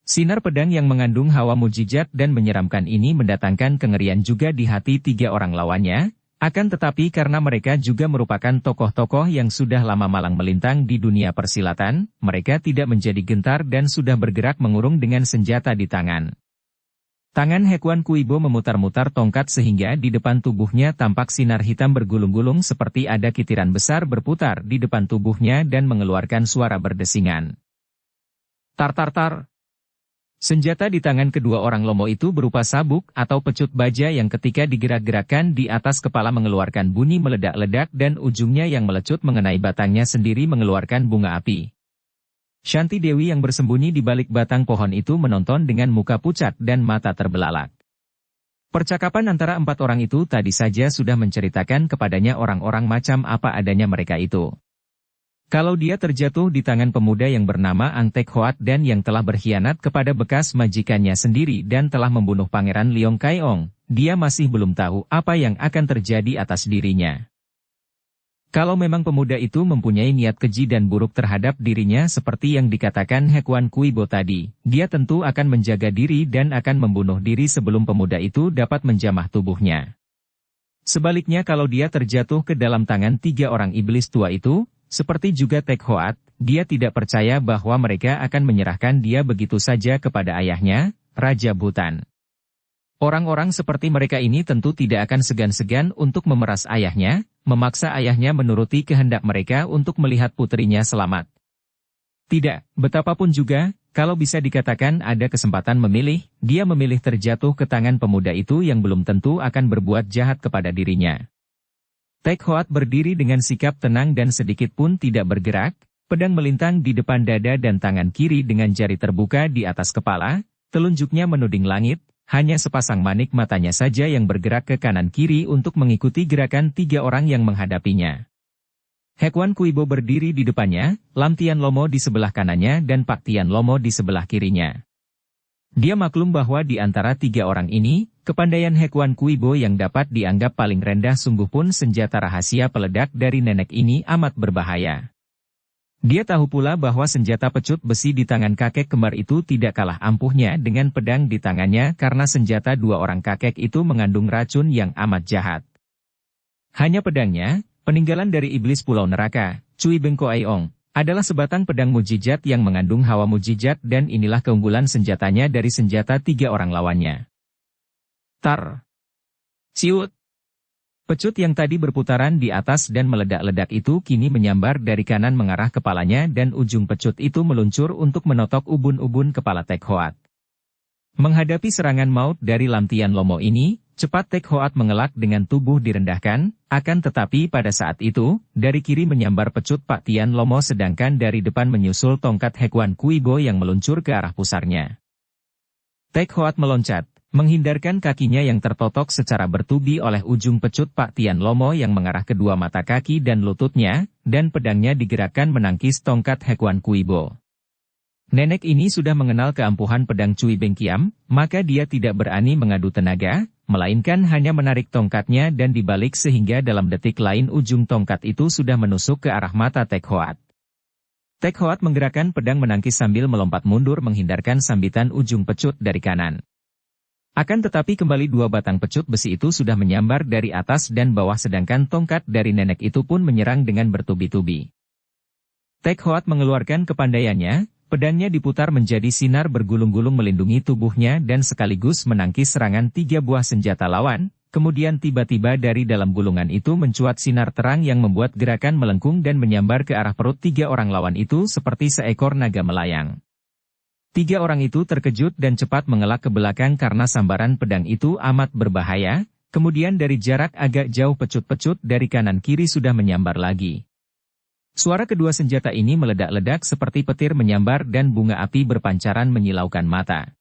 Sinar pedang yang mengandung hawa mujizat dan menyeramkan ini mendatangkan kengerian juga di hati tiga orang lawannya, akan tetapi karena mereka juga merupakan tokoh-tokoh yang sudah lama malang melintang di dunia persilatan, mereka tidak menjadi gentar dan sudah bergerak mengurung dengan senjata di tangan. Tangan Hekwan Kuibo memutar-mutar tongkat sehingga di depan tubuhnya tampak sinar hitam bergulung-gulung seperti ada kitiran besar berputar di depan tubuhnya dan mengeluarkan suara berdesingan. Tar-tar-tar. Senjata di tangan kedua orang Lomo itu berupa sabuk atau pecut baja yang ketika digerak-gerakkan di atas kepala mengeluarkan bunyi meledak-ledak dan ujungnya yang melecut mengenai batangnya sendiri mengeluarkan bunga api. Shanti Dewi yang bersembunyi di balik batang pohon itu menonton dengan muka pucat dan mata terbelalak. Percakapan antara empat orang itu tadi saja sudah menceritakan kepadanya orang-orang macam apa adanya mereka itu. Kalau dia terjatuh di tangan pemuda yang bernama Ang Tek Hoat dan yang telah berkhianat kepada bekas majikannya sendiri dan telah membunuh Pangeran Liong Kai Ong, dia masih belum tahu apa yang akan terjadi atas dirinya. Kalau memang pemuda itu mempunyai niat keji dan buruk terhadap dirinya seperti yang dikatakan Hekuan Kuibo tadi, dia tentu akan menjaga diri dan akan membunuh diri sebelum pemuda itu dapat menjamah tubuhnya. Sebaliknya kalau dia terjatuh ke dalam tangan 3 orang iblis tua itu, seperti juga Tek Hoat, dia tidak percaya bahwa mereka akan menyerahkan dia begitu saja kepada ayahnya, Raja Bhutan. Orang-orang seperti mereka ini tentu tidak akan segan-segan untuk memeras ayahnya, memaksa ayahnya menuruti kehendak mereka untuk melihat putrinya selamat. Tidak, betapapun juga, kalau bisa dikatakan ada kesempatan memilih, dia memilih terjatuh ke tangan pemuda itu yang belum tentu akan berbuat jahat kepada dirinya. Tek Hoat berdiri dengan sikap tenang dan sedikit pun tidak bergerak, pedang melintang di depan dada dan tangan kiri dengan jari terbuka di atas kepala, telunjuknya menuding langit. Hanya sepasang manik matanya saja yang bergerak ke kanan-kiri untuk mengikuti gerakan 3 orang yang menghadapinya. Hekuan Kuibo berdiri di depannya, Lam Tian Lomo di sebelah kanannya dan Pak Tian Lomo di sebelah kirinya. Dia maklum bahwa di antara 3 orang ini, kepandaian Hekuan Kuibo yang dapat dianggap paling rendah sungguh pun senjata rahasia peledak dari nenek ini amat berbahaya. Dia tahu pula bahwa senjata pecut besi di tangan kakek kembar itu tidak kalah ampuhnya dengan pedang di tangannya karena senjata 2 orang kakek itu mengandung racun yang amat jahat. Hanya pedangnya, peninggalan dari iblis Pulau Neraka, Cui Bengko Aiong, adalah sebatang pedang mujizat yang mengandung hawa mujizat dan inilah keunggulan senjatanya dari senjata 3 orang lawannya. Tar! Ciut! Pecut yang tadi berputaran di atas dan meledak-ledak itu kini menyambar dari kanan mengarah kepalanya dan ujung pecut itu meluncur untuk menotok ubun-ubun kepala Tek Hoat. Menghadapi serangan maut dari Lam Tian Lomo ini, cepat Tek Hoat mengelak dengan tubuh direndahkan, akan tetapi pada saat itu, dari kiri menyambar pecut Pak Tian Lomo sedangkan dari depan menyusul tongkat Hekuan Kuibo yang meluncur ke arah pusarnya. Tek Hoat meloncat, menghindarkan kakinya yang tertotok secara bertubi oleh ujung pecut Pak Tian Lomo yang mengarah kedua mata kaki dan lututnya, dan pedangnya digerakkan menangkis tongkat Hekuan Kuibo. Nenek ini sudah mengenal keampuhan pedang Cui Beng Kiam, maka dia tidak berani mengadu tenaga, melainkan hanya menarik tongkatnya dan dibalik sehingga dalam detik lain ujung tongkat itu sudah menusuk ke arah mata Tek Hoat. Tek Hoat menggerakkan pedang menangkis sambil melompat mundur menghindarkan sambitan ujung pecut dari kanan. Akan tetapi kembali 2 batang pecut besi itu sudah menyambar dari atas dan bawah sedangkan tongkat dari nenek itu pun menyerang dengan bertubi-tubi. Tek Hoat mengeluarkan kepandaiannya, pedangnya diputar menjadi sinar bergulung-gulung melindungi tubuhnya dan sekaligus menangkis serangan 3 buah senjata lawan, kemudian tiba-tiba dari dalam gulungan itu mencuat sinar terang yang membuat gerakan melengkung dan menyambar ke arah perut 3 orang lawan itu seperti seekor naga melayang. 3 orang itu terkejut dan cepat mengelak ke belakang karena sambaran pedang itu amat berbahaya, kemudian dari jarak agak jauh pecut-pecut dari kanan kiri sudah menyambar lagi. Suara kedua senjata ini meledak-ledak seperti petir menyambar dan bunga api berpancaran menyilaukan mata.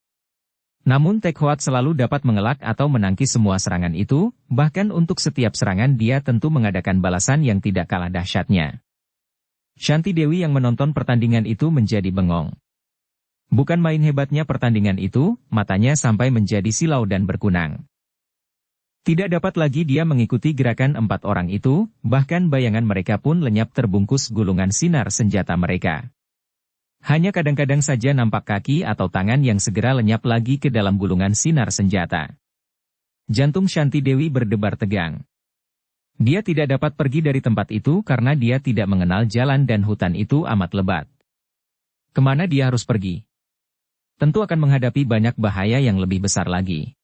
Namun Tek Hoat selalu dapat mengelak atau menangkis semua serangan itu, bahkan untuk setiap serangan dia tentu mengadakan balasan yang tidak kalah dahsyatnya. Shanti Dewi yang menonton pertandingan itu menjadi bengong. Bukan main hebatnya pertandingan itu, matanya sampai menjadi silau dan berkunang. Tidak dapat lagi dia mengikuti gerakan 4 orang itu, bahkan bayangan mereka pun lenyap terbungkus gulungan sinar senjata mereka. Hanya kadang-kadang saja nampak kaki atau tangan yang segera lenyap lagi ke dalam gulungan sinar senjata. Jantung Shanti Dewi berdebar tegang. Dia tidak dapat pergi dari tempat itu karena dia tidak mengenal jalan dan hutan itu amat lebat. Kemana dia harus pergi? Tentu akan menghadapi banyak bahaya yang lebih besar lagi.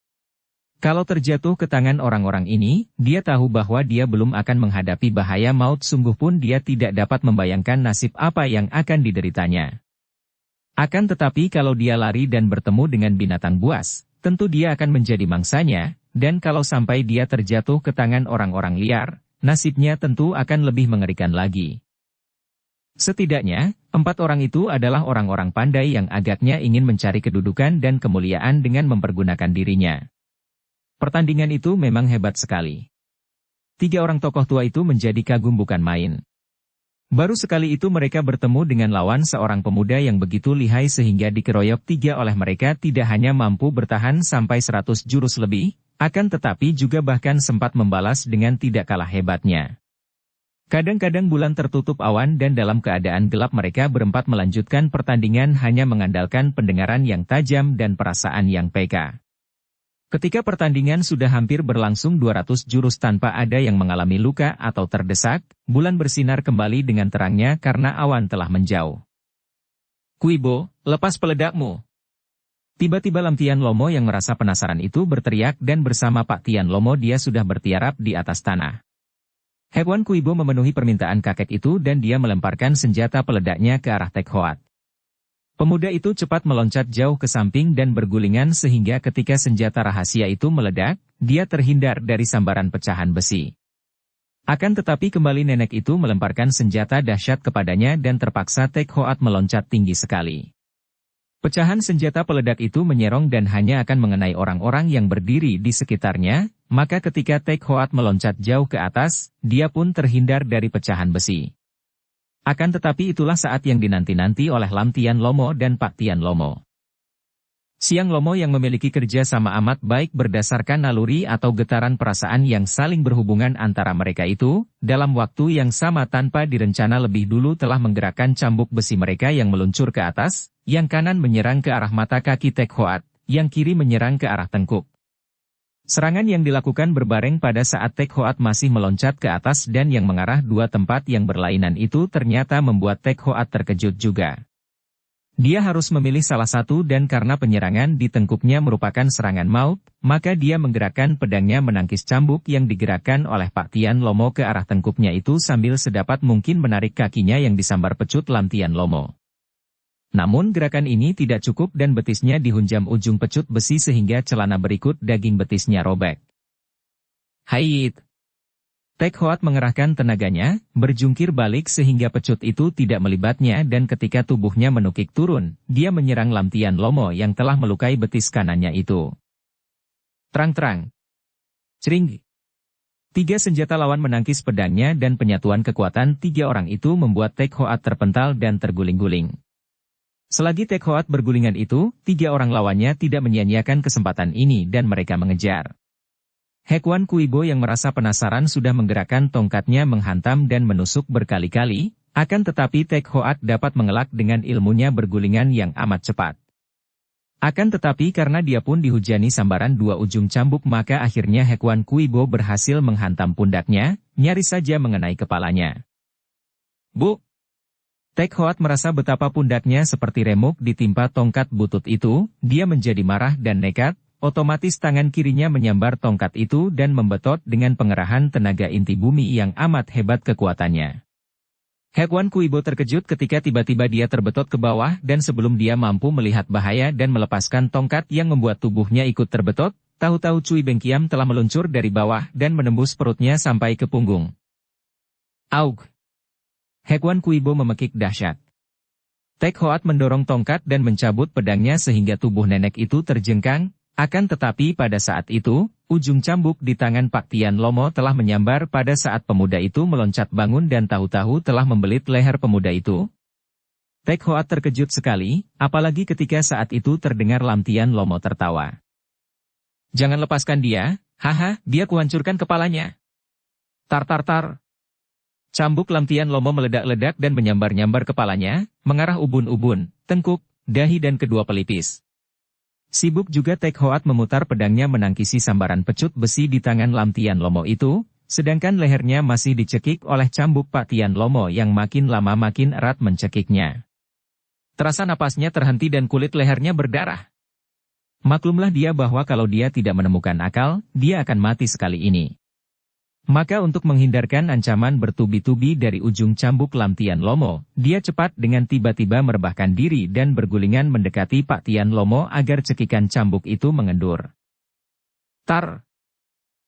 Kalau terjatuh ke tangan orang-orang ini, dia tahu bahwa dia belum akan menghadapi bahaya maut sungguh pun dia tidak dapat membayangkan nasib apa yang akan dideritanya. Akan tetapi kalau dia lari dan bertemu dengan binatang buas, tentu dia akan menjadi mangsanya, dan kalau sampai dia terjatuh ke tangan orang-orang liar, nasibnya tentu akan lebih mengerikan lagi. Setidaknya, 4 orang itu adalah orang-orang pandai yang agaknya ingin mencari kedudukan dan kemuliaan dengan mempergunakan dirinya. Pertandingan itu memang hebat sekali. 3 orang tokoh tua itu menjadi kagum bukan main. Baru sekali itu mereka bertemu dengan lawan seorang pemuda yang begitu lihai sehingga dikeroyok 3 oleh mereka tidak hanya mampu bertahan sampai 100 jurus lebih, Akan tetapi juga bahkan sempat membalas dengan tidak kalah hebatnya. Kadang-kadang bulan tertutup awan dan dalam keadaan gelap mereka berempat melanjutkan pertandingan hanya mengandalkan pendengaran yang tajam dan perasaan yang peka. Ketika pertandingan sudah hampir berlangsung 200 jurus tanpa ada yang mengalami luka atau terdesak, bulan bersinar kembali dengan terangnya karena awan telah menjauh. Kuibo, lepas peledakmu. Tiba-tiba Lam Tian Lomo yang merasa penasaran itu berteriak dan bersama Pak Tian Lomo dia sudah bertiarap di atas tanah. Hewan Kuibo memenuhi permintaan kakek itu dan dia melemparkan senjata peledaknya ke arah Tek Hoat. Pemuda itu cepat meloncat jauh ke samping dan bergulingan sehingga ketika senjata rahasia itu meledak, dia terhindar dari sambaran pecahan besi. Akan tetapi kembali nenek itu melemparkan senjata dahsyat kepadanya dan terpaksa Tek Hoat meloncat tinggi sekali. Pecahan senjata peledak itu menyerong dan hanya akan mengenai orang-orang yang berdiri di sekitarnya, maka ketika Tek Hoat meloncat jauh ke atas, dia pun terhindar dari pecahan besi. Akan tetapi itulah saat yang dinanti-nanti oleh Lam Tian Lomo dan Pak Tian Lomo. Siang Lomo yang memiliki kerja sama amat baik berdasarkan naluri atau getaran perasaan yang saling berhubungan antara mereka itu, dalam waktu yang sama tanpa direncana lebih dulu telah menggerakkan cambuk besi mereka yang meluncur ke atas, yang kanan menyerang ke arah mata kaki Tek Hoat, yang kiri menyerang ke arah tengkuk. Serangan yang dilakukan berbareng pada saat Tek Hoat masih meloncat ke atas dan yang mengarah dua tempat yang berlainan itu ternyata membuat Tek Hoat terkejut juga. Dia harus memilih salah satu dan karena penyerangan di tengkuknya merupakan serangan maut, maka dia menggerakkan pedangnya menangkis cambuk yang digerakkan oleh Pak Tian Lomo ke arah tengkuknya itu sambil sedapat mungkin menarik kakinya yang disambar pecut Lam Tian Lomo. Namun gerakan ini tidak cukup dan betisnya dihunjam ujung pecut besi sehingga celana berikut daging betisnya robek. Hait! Tek Hoat mengerahkan tenaganya, berjungkir balik sehingga pecut itu tidak melibatnya dan ketika tubuhnya menukik turun, dia menyerang Lam Tian Lomo yang telah melukai betis kanannya itu. Terang-terang. Cering. Tiga senjata lawan menangkis pedangnya dan penyatuan kekuatan tiga orang itu membuat Tek Hoat terpental dan terguling-guling. Selagi Tek Hoat bergulingan itu, tiga orang lawannya tidak menyia-nyiakan kesempatan ini dan mereka mengejar. Hewan Kuibo yang merasa penasaran sudah menggerakkan tongkatnya menghantam dan menusuk berkali-kali, akan tetapi Tek Hoat dapat mengelak dengan ilmunya bergulingan yang amat cepat. Akan tetapi karena dia pun dihujani sambaran dua ujung cambuk maka akhirnya Hewan Kuibo berhasil menghantam pundaknya, nyaris saja mengenai kepalanya. Bu! Tek Hoat merasa betapa pundaknya seperti remuk ditimpa tongkat butut itu, dia menjadi marah dan nekat. Otomatis tangan kirinya menyambar tongkat itu dan membetot dengan pengerahan tenaga inti bumi yang amat hebat kekuatannya. Hewan Kuibo terkejut ketika tiba-tiba dia terbetot ke bawah dan sebelum dia mampu melihat bahaya dan melepaskan tongkat yang membuat tubuhnya ikut terbetot, tahu-tahu Cui Bengkiam telah meluncur dari bawah dan menembus perutnya sampai ke punggung. Aug! Hewan Kuibo memekik dahsyat. Tek Hoat mendorong tongkat dan mencabut pedangnya sehingga tubuh nenek itu terjengkang. Akan tetapi pada saat itu, ujung cambuk di tangan Pak Tian Lomo telah menyambar pada saat pemuda itu meloncat bangun dan tahu-tahu telah membelit leher pemuda itu. Tek Hoat terkejut sekali, apalagi ketika saat itu terdengar Lam Tian Lomo tertawa. Jangan lepaskan dia, haha, dia kuhancurkan kepalanya. Tar. Cambuk Lam Tian Lomo meledak-ledak dan menyambar-nyambar kepalanya, mengarah ubun-ubun, tengkuk, dahi dan kedua pelipis. Sibuk juga Tek Hoat memutar pedangnya menangkisi sambaran pecut besi di tangan Lam Tian Lomo itu, sedangkan lehernya masih dicekik oleh cambuk Pak Tian Lomo yang makin lama makin erat mencekiknya. Terasa napasnya terhenti dan kulit lehernya berdarah. Maklumlah dia bahwa kalau dia tidak menemukan akal, dia akan mati sekali ini. Maka untuk menghindarkan ancaman bertubi-tubi dari ujung cambuk Lam Tian Lomo, dia cepat dengan tiba-tiba merebahkan diri dan bergulingan mendekati Pak Tian Lomo agar cekikan cambuk itu mengendur. Tar!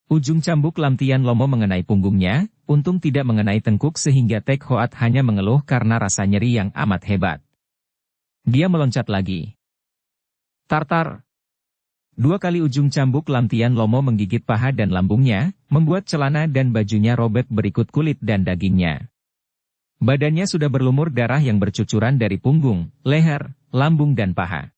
Ujung cambuk Lam Tian Lomo mengenai punggungnya, untung tidak mengenai tengkuk sehingga Tek Hoat hanya mengeluh karena rasa nyeri yang amat hebat. Dia meloncat lagi. Tar! Dua kali ujung cambuk Lam Tian Lomo menggigit paha dan lambungnya, membuat celana dan bajunya robek berikut kulit dan dagingnya. Badannya sudah berlumur darah yang bercucuran dari punggung, leher, lambung dan paha.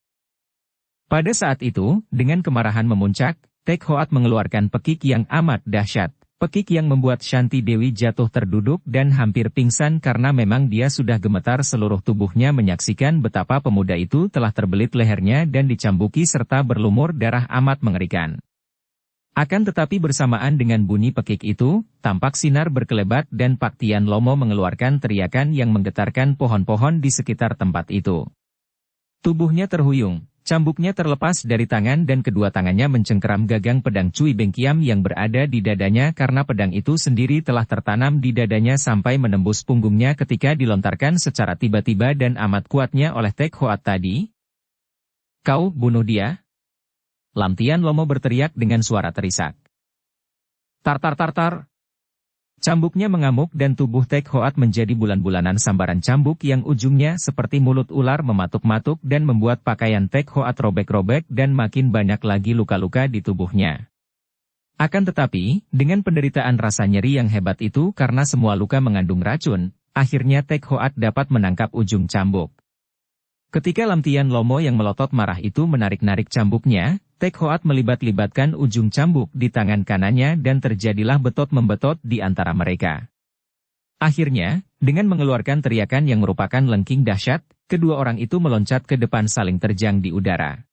Pada saat itu, dengan kemarahan memuncak, Tek Hoat mengeluarkan pekik yang amat dahsyat. Pekik yang membuat Shanti Dewi jatuh terduduk dan hampir pingsan karena memang dia sudah gemetar seluruh tubuhnya menyaksikan betapa pemuda itu telah terbelit lehernya dan dicambuki serta berlumur darah amat mengerikan. Akan tetapi bersamaan dengan bunyi pekik itu, tampak sinar berkelebat dan Pak Tian Lomo mengeluarkan teriakan yang menggetarkan pohon-pohon di sekitar tempat itu. Tubuhnya terhuyung, cambuknya terlepas dari tangan dan kedua tangannya mencengkeram gagang pedang Cui Bengkiam yang berada di dadanya karena pedang itu sendiri telah tertanam di dadanya sampai menembus punggungnya ketika dilontarkan secara tiba-tiba dan amat kuatnya oleh Tek Hoat tadi. "Kau bunuh dia?" Lam Tian Lomo berteriak dengan suara terisak. Tar tar tar tar. Cambuknya mengamuk dan tubuh Tek Hoat menjadi bulan-bulanan sambaran cambuk yang ujungnya seperti mulut ular mematuk-matuk dan membuat pakaian Tek Hoat robek-robek dan makin banyak lagi luka-luka di tubuhnya. Akan tetapi, dengan penderitaan rasa nyeri yang hebat itu karena semua luka mengandung racun, akhirnya Tek Hoat dapat menangkap ujung cambuk. Ketika Lam Tian Lomo yang melotot marah itu menarik-narik cambuknya, Tek Hoat melibat-libatkan ujung cambuk di tangan kanannya dan terjadilah betot-membetot di antara mereka. Akhirnya, dengan mengeluarkan teriakan yang merupakan lengking dahsyat, kedua orang itu meloncat ke depan saling terjang di udara.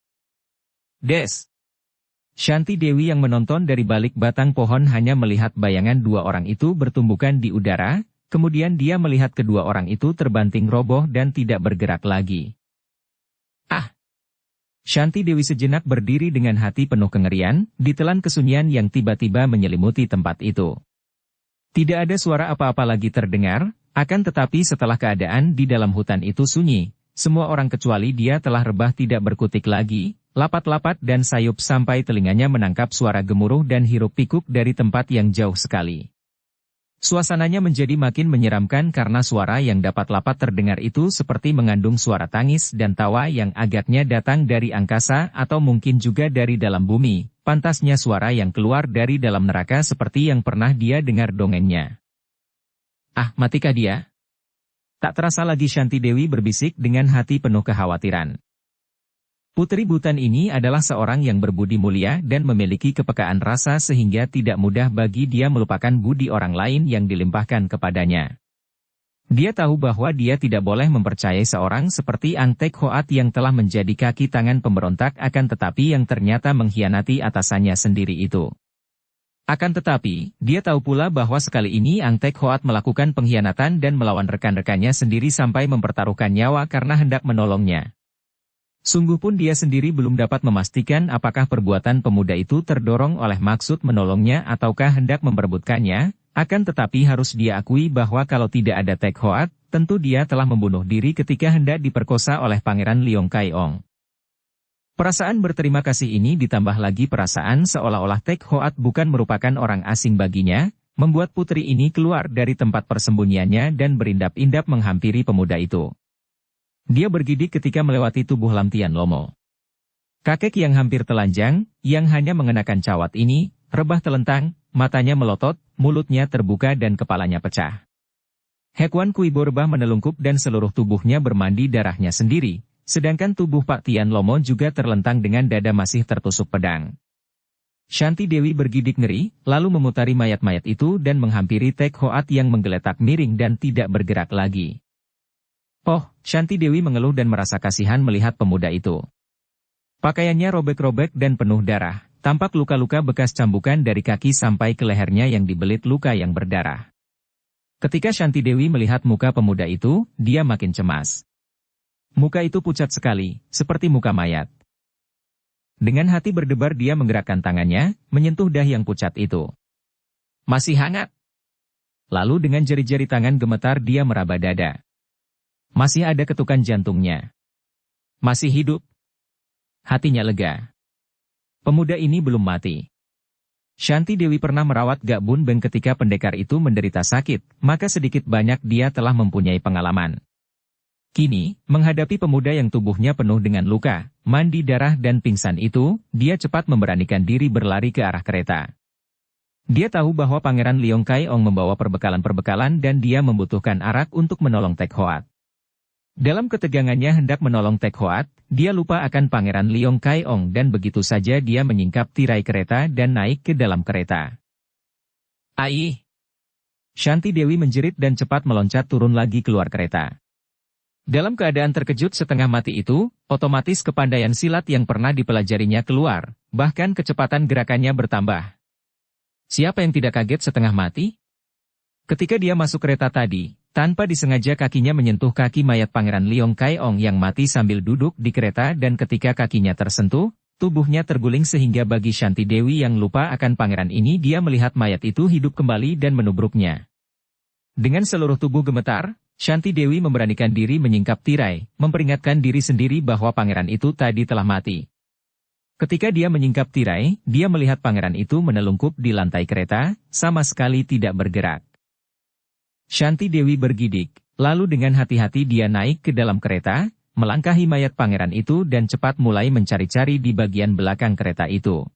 Des! Shanti Dewi yang menonton dari balik batang pohon hanya melihat bayangan dua orang itu bertumbukan di udara, kemudian dia melihat kedua orang itu terbanting roboh dan tidak bergerak lagi. Ah! Shanti Dewi sejenak berdiri dengan hati penuh kengerian, ditelan kesunyian yang tiba-tiba menyelimuti tempat itu. Tidak ada suara apa-apa lagi terdengar, akan tetapi setelah keadaan di dalam hutan itu sunyi, semua orang kecuali dia telah rebah tidak berkutik lagi, lapat-lapat dan sayup sampai telinganya menangkap suara gemuruh dan hiruk-pikuk dari tempat yang jauh sekali. Suasananya menjadi makin menyeramkan karena suara yang dapat lapat terdengar itu seperti mengandung suara tangis dan tawa yang agaknya datang dari angkasa atau mungkin juga dari dalam bumi, pantasnya suara yang keluar dari dalam neraka seperti yang pernah dia dengar dongengnya. Ah, matikah dia? Tak terasa lagi Shanti Dewi berbisik dengan hati penuh kekhawatiran. Putri Butan ini adalah seorang yang berbudi mulia dan memiliki kepekaan rasa sehingga tidak mudah bagi dia melupakan budi orang lain yang dilimpahkan kepadanya. Dia tahu bahwa dia tidak boleh mempercayai seorang seperti Ang Tek Hoat yang telah menjadi kaki tangan pemberontak akan tetapi yang ternyata mengkhianati atasannya sendiri itu. Akan tetapi, dia tahu pula bahwa sekali ini Ang Tek Hoat melakukan pengkhianatan dan melawan rekan-rekannya sendiri sampai mempertaruhkan nyawa karena hendak menolongnya. Sungguh pun dia sendiri belum dapat memastikan apakah perbuatan pemuda itu terdorong oleh maksud menolongnya ataukah hendak memperebutkannya, akan tetapi harus dia akui bahwa kalau tidak ada Tek Hoat, tentu dia telah membunuh diri ketika hendak diperkosa oleh Pangeran Leong Kai Ong. Perasaan berterima kasih ini ditambah lagi perasaan seolah-olah Tek Hoat bukan merupakan orang asing baginya, membuat putri ini keluar dari tempat persembunyiannya dan berindap-indap menghampiri pemuda itu. Dia bergidik ketika melewati tubuh Lam Tian Lomo. Kakek yang hampir telanjang, yang hanya mengenakan cawat ini, rebah telentang, matanya melotot, mulutnya terbuka dan kepalanya pecah. Hekwan Kuibo rebah menelungkup dan seluruh tubuhnya bermandi darahnya sendiri, sedangkan tubuh Pak Tian Lomo juga terlentang dengan dada masih tertusuk pedang. Shanti Dewi bergidik ngeri, lalu memutari mayat-mayat itu dan menghampiri Tek Hoat yang menggeletak miring dan tidak bergerak lagi. Oh, Shanti Dewi mengeluh dan merasa kasihan melihat pemuda itu. Pakaiannya robek-robek dan penuh darah, tampak luka-luka bekas cambukan dari kaki sampai ke lehernya yang dibelit luka yang berdarah. Ketika Shanti Dewi melihat muka pemuda itu, dia makin cemas. Muka itu pucat sekali, seperti muka mayat. Dengan hati berdebar dia menggerakkan tangannya, menyentuh dah yang pucat itu. Masih hangat. Lalu dengan jari-jari tangan gemetar dia meraba dada. Masih ada ketukan jantungnya. Masih hidup. Hatinya lega. Pemuda ini belum mati. Shanti Dewi pernah merawat Gak Bun Beng ketika pendekar itu menderita sakit, maka sedikit banyak dia telah mempunyai pengalaman. Kini, menghadapi pemuda yang tubuhnya penuh dengan luka, mandi darah dan pingsan itu, dia cepat memberanikan diri berlari ke arah kereta. Dia tahu bahwa Pangeran Leong Kai Ong membawa perbekalan-perbekalan dan dia membutuhkan arak untuk menolong Tek Hoat. Dalam ketegangannya hendak menolong Tek Hoat, dia lupa akan Pangeran Leong Kai Ong dan begitu saja dia menyingkap tirai kereta dan naik ke dalam kereta. Ai! Shanti Dewi menjerit dan cepat meloncat turun lagi keluar kereta. Dalam keadaan terkejut setengah mati itu, otomatis kepandaian silat yang pernah dipelajarinya keluar, bahkan kecepatan gerakannya bertambah. Siapa yang tidak kaget setengah mati? Ketika dia masuk kereta tadi, tanpa disengaja kakinya menyentuh kaki mayat Pangeran Leong Kai Ong yang mati sambil duduk di kereta dan ketika kakinya tersentuh, tubuhnya terguling sehingga bagi Shanti Dewi yang lupa akan pangeran ini dia melihat mayat itu hidup kembali dan menubruknya. Dengan seluruh tubuh gemetar, Shanti Dewi memberanikan diri menyingkap tirai, memperingatkan diri sendiri bahwa pangeran itu tadi telah mati. Ketika dia menyingkap tirai, dia melihat pangeran itu menelungkup di lantai kereta, sama sekali tidak bergerak. Shanti Dewi bergidik, lalu dengan hati-hati dia naik ke dalam kereta, melangkahi mayat pangeran itu dan cepat mulai mencari-cari di bagian belakang kereta itu.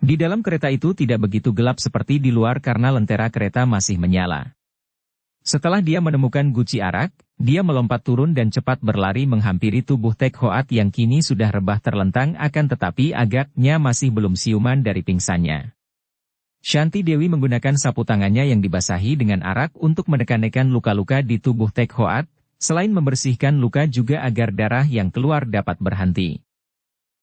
Di dalam kereta itu tidak begitu gelap seperti di luar karena lentera kereta masih menyala. Setelah dia menemukan guci arak, dia melompat turun dan cepat berlari menghampiri tubuh Tek Hoat yang kini sudah rebah terlentang akan tetapi agaknya masih belum siuman dari pingsannya. Shanti Dewi menggunakan sapu tangannya yang dibasahi dengan arak untuk menekan-nekan luka-luka di tubuh Tek Hoat, selain membersihkan luka juga agar darah yang keluar dapat berhenti.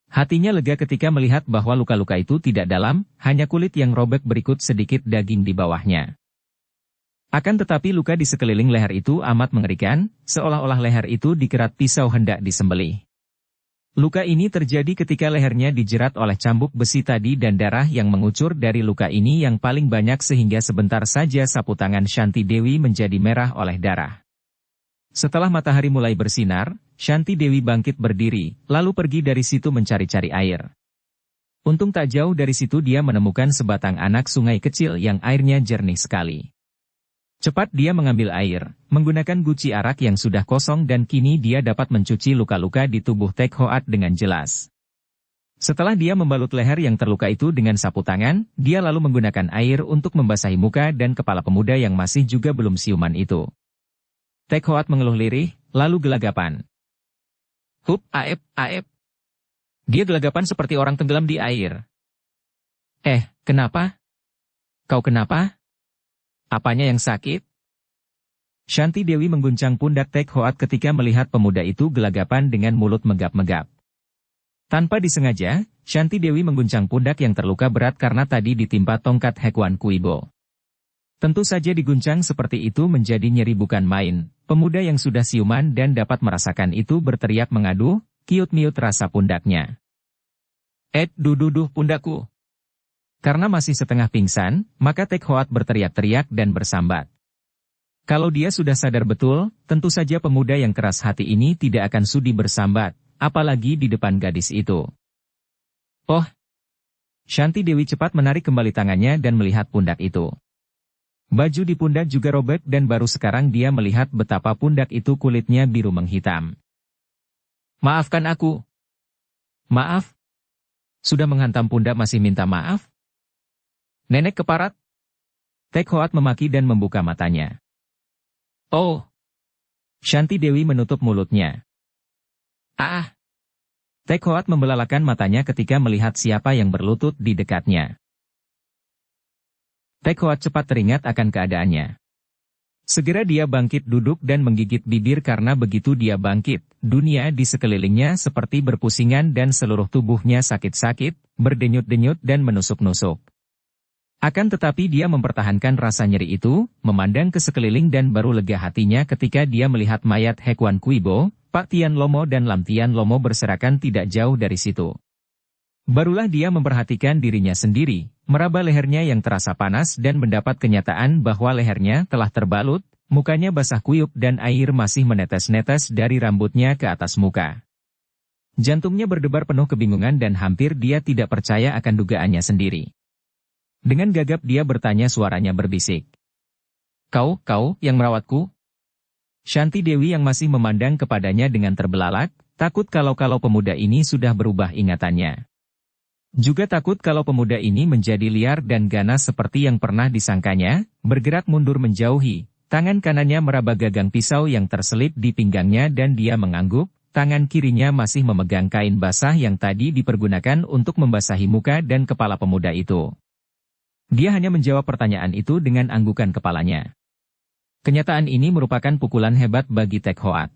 Hatinya lega ketika melihat bahwa luka-luka itu tidak dalam, hanya kulit yang robek berikut sedikit daging di bawahnya. Akan tetapi luka di sekeliling leher itu amat mengerikan, seolah-olah leher itu dikerat pisau hendak disembelih. Luka ini terjadi ketika lehernya dijerat oleh cambuk besi tadi dan darah yang mengucur dari luka ini yang paling banyak sehingga sebentar saja sapu tangan Shanti Dewi menjadi merah oleh darah. Setelah matahari mulai bersinar, Shanti Dewi bangkit berdiri, lalu pergi dari situ mencari-cari air. Untung tak jauh dari situ dia menemukan sebatang anak sungai kecil yang airnya jernih sekali. Cepat dia mengambil air, menggunakan guci arak yang sudah kosong dan kini dia dapat mencuci luka-luka di tubuh Tek Hoat dengan jelas. Setelah dia membalut leher yang terluka itu dengan sapu tangan, dia lalu menggunakan air untuk membasahi muka dan kepala pemuda yang masih juga belum siuman itu. Tek Hoat mengeluh lirih, lalu gelagapan. Hup, aep, aep. Dia gelagapan seperti orang tenggelam di air. Kenapa? Kau kenapa? Apanya yang sakit? Shanti Dewi mengguncang pundak Tek Hoat ketika melihat pemuda itu gelagapan dengan mulut megap-megap. Tanpa disengaja, Shanti Dewi mengguncang pundak yang terluka berat karena tadi ditimpa tongkat Hekuan Kuibo. Tentu saja diguncang seperti itu menjadi nyeri bukan main. Pemuda yang sudah siuman dan dapat merasakan itu berteriak mengadu, kiut-miut rasa pundaknya. Dududuh pundakku. Karena masih setengah pingsan, maka Tek Hoat berteriak-teriak dan bersambat. Kalau dia sudah sadar betul, tentu saja pemuda yang keras hati ini tidak akan sudi bersambat, apalagi di depan gadis itu. Oh! Shanti Dewi cepat menarik kembali tangannya dan melihat pundak itu. Baju di pundak juga robek dan baru sekarang dia melihat betapa pundak itu kulitnya biru menghitam. Maafkan aku. Maaf? Sudah menghantam pundak masih minta maaf? Nenek keparat? Tek Hoat memaki dan membuka matanya. Oh! Shanti Dewi menutup mulutnya. Tek Hoat membelalakan matanya ketika melihat siapa yang berlutut di dekatnya. Tek Hoat cepat teringat akan keadaannya. Segera dia bangkit duduk dan menggigit bibir karena begitu dia bangkit, dunia di sekelilingnya seperti berpusingan dan seluruh tubuhnya sakit-sakit, berdenyut-denyut dan menusuk-nusuk. Akan tetapi dia mempertahankan rasa nyeri itu, memandang ke sekeliling dan baru lega hatinya ketika dia melihat mayat Hekuan Kuibo, Pak Tian Lomo dan Lam Tian Lomo berserakan tidak jauh dari situ. Barulah dia memperhatikan dirinya sendiri, meraba lehernya yang terasa panas dan mendapat kenyataan bahwa lehernya telah terbalut, mukanya basah kuyup dan air masih menetes-netes dari rambutnya ke atas muka. Jantungnya berdebar penuh kebingungan dan hampir dia tidak percaya akan dugaannya sendiri. Dengan gagap dia bertanya suaranya berbisik. Kau yang merawatku? Shanti Dewi yang masih memandang kepadanya dengan terbelalak, takut kalau pemuda ini sudah berubah ingatannya. Juga takut kalau pemuda ini menjadi liar dan ganas seperti yang pernah disangkanya, bergerak mundur menjauhi, tangan kanannya meraba gagang pisau yang terselip di pinggangnya dan dia mengangguk, tangan kirinya masih memegang kain basah yang tadi dipergunakan untuk membasahi muka dan kepala pemuda itu. Dia hanya menjawab pertanyaan itu dengan anggukan kepalanya. Kenyataan ini merupakan pukulan hebat bagi Tek Hoat.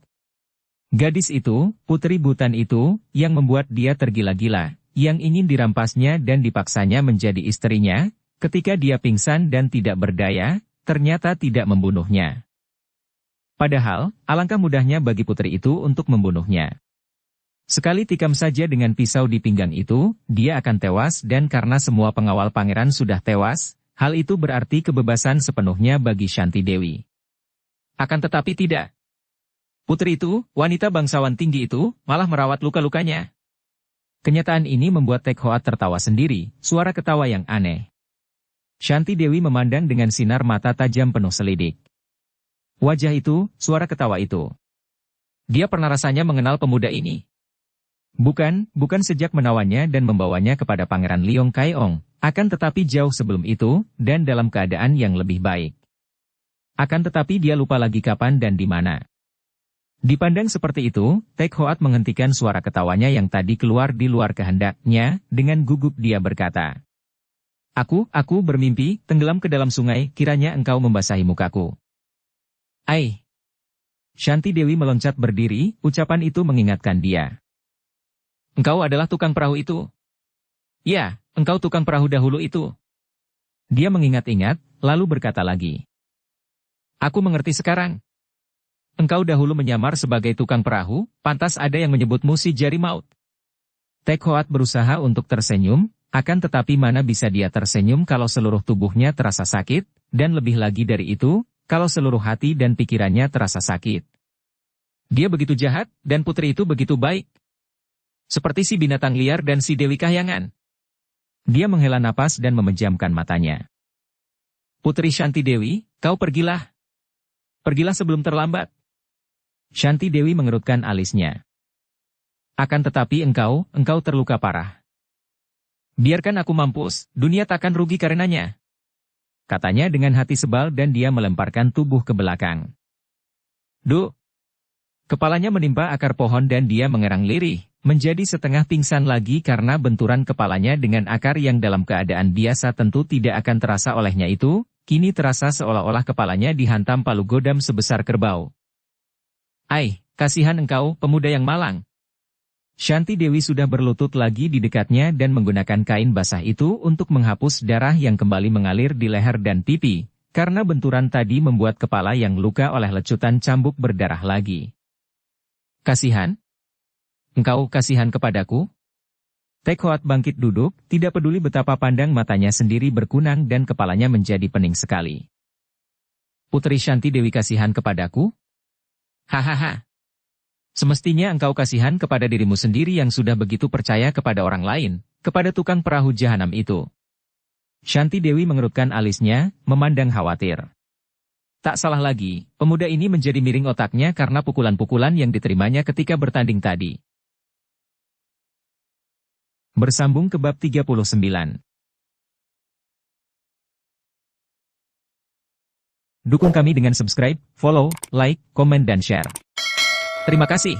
Gadis itu, putri Butan itu, yang membuat dia tergila-gila, yang ingin dirampasnya dan dipaksanya menjadi istrinya, ketika dia pingsan dan tidak berdaya, ternyata tidak membunuhnya. Padahal, alangkah mudahnya bagi putri itu untuk membunuhnya. Sekali tikam saja dengan pisau di pinggang itu, dia akan tewas dan karena semua pengawal pangeran sudah tewas, hal itu berarti kebebasan sepenuhnya bagi Shanti Dewi. Akan tetapi tidak. Putri itu, wanita bangsawan tinggi itu, malah merawat luka-lukanya. Kenyataan ini membuat Tek Hoat tertawa sendiri, suara ketawa yang aneh. Shanti Dewi memandang dengan sinar mata tajam penuh selidik. Wajah itu, suara ketawa itu. Dia pernah rasanya mengenal pemuda ini. Bukan sejak menawannya dan membawanya kepada Pangeran Leong Kaiong, akan tetapi jauh sebelum itu, dan dalam keadaan yang lebih baik. Akan tetapi dia lupa lagi kapan dan di mana. Dipandang seperti itu, Tek Hoat menghentikan suara ketawanya yang tadi keluar di luar kehendaknya, dengan gugup dia berkata. Aku bermimpi, tenggelam ke dalam sungai, kiranya engkau membasahi mukaku. Ai! Shanti Dewi meloncat berdiri, ucapan itu mengingatkan dia. Engkau adalah tukang perahu itu. Ya, engkau tukang perahu dahulu itu. Dia mengingat-ingat, lalu berkata lagi. Aku mengerti sekarang. Engkau dahulu menyamar sebagai tukang perahu, pantas ada yang menyebutmu si jari maut. Tek Hoat berusaha untuk tersenyum, akan tetapi mana bisa dia tersenyum kalau seluruh tubuhnya terasa sakit, dan lebih lagi dari itu, kalau seluruh hati dan pikirannya terasa sakit. Dia begitu jahat, dan putri itu begitu baik. Seperti si binatang liar dan si Dewi Kahyangan. Dia menghela napas dan memejamkan matanya. Putri Shanti Dewi, kau pergilah. Pergilah sebelum terlambat. Shanti Dewi mengerutkan alisnya. Akan tetapi engkau terluka parah. Biarkan aku mampus, dunia takkan rugi karenanya. Katanya dengan hati sebal dan dia melemparkan tubuh ke belakang. Duh! Kepalanya menimpa akar pohon dan dia mengerang lirih, menjadi setengah pingsan lagi karena benturan kepalanya dengan akar yang dalam keadaan biasa tentu tidak akan terasa olehnya itu, kini terasa seolah-olah kepalanya dihantam palu godam sebesar kerbau. Ai, kasihan engkau, pemuda yang malang. Shanti Dewi sudah berlutut lagi di dekatnya dan menggunakan kain basah itu untuk menghapus darah yang kembali mengalir di leher dan pipi, karena benturan tadi membuat kepala yang luka oleh lecutan cambuk berdarah lagi. Kasihan? Engkau kasihan kepadaku? Tek Hoat bangkit duduk, tidak peduli betapa pandang matanya sendiri berkunang dan kepalanya menjadi pening sekali. Putri Shanti Dewi kasihan kepadaku? Hahaha. Semestinya engkau kasihan kepada dirimu sendiri yang sudah begitu percaya kepada orang lain, kepada tukang perahu jahanam itu. Shanti Dewi mengerutkan alisnya, memandang khawatir. Tak salah lagi, pemuda ini menjadi miring otaknya karena pukulan-pukulan yang diterimanya ketika bertanding tadi. Bersambung ke bab 39. Dukung kami dengan subscribe, follow, like, komen dan share. Terima kasih.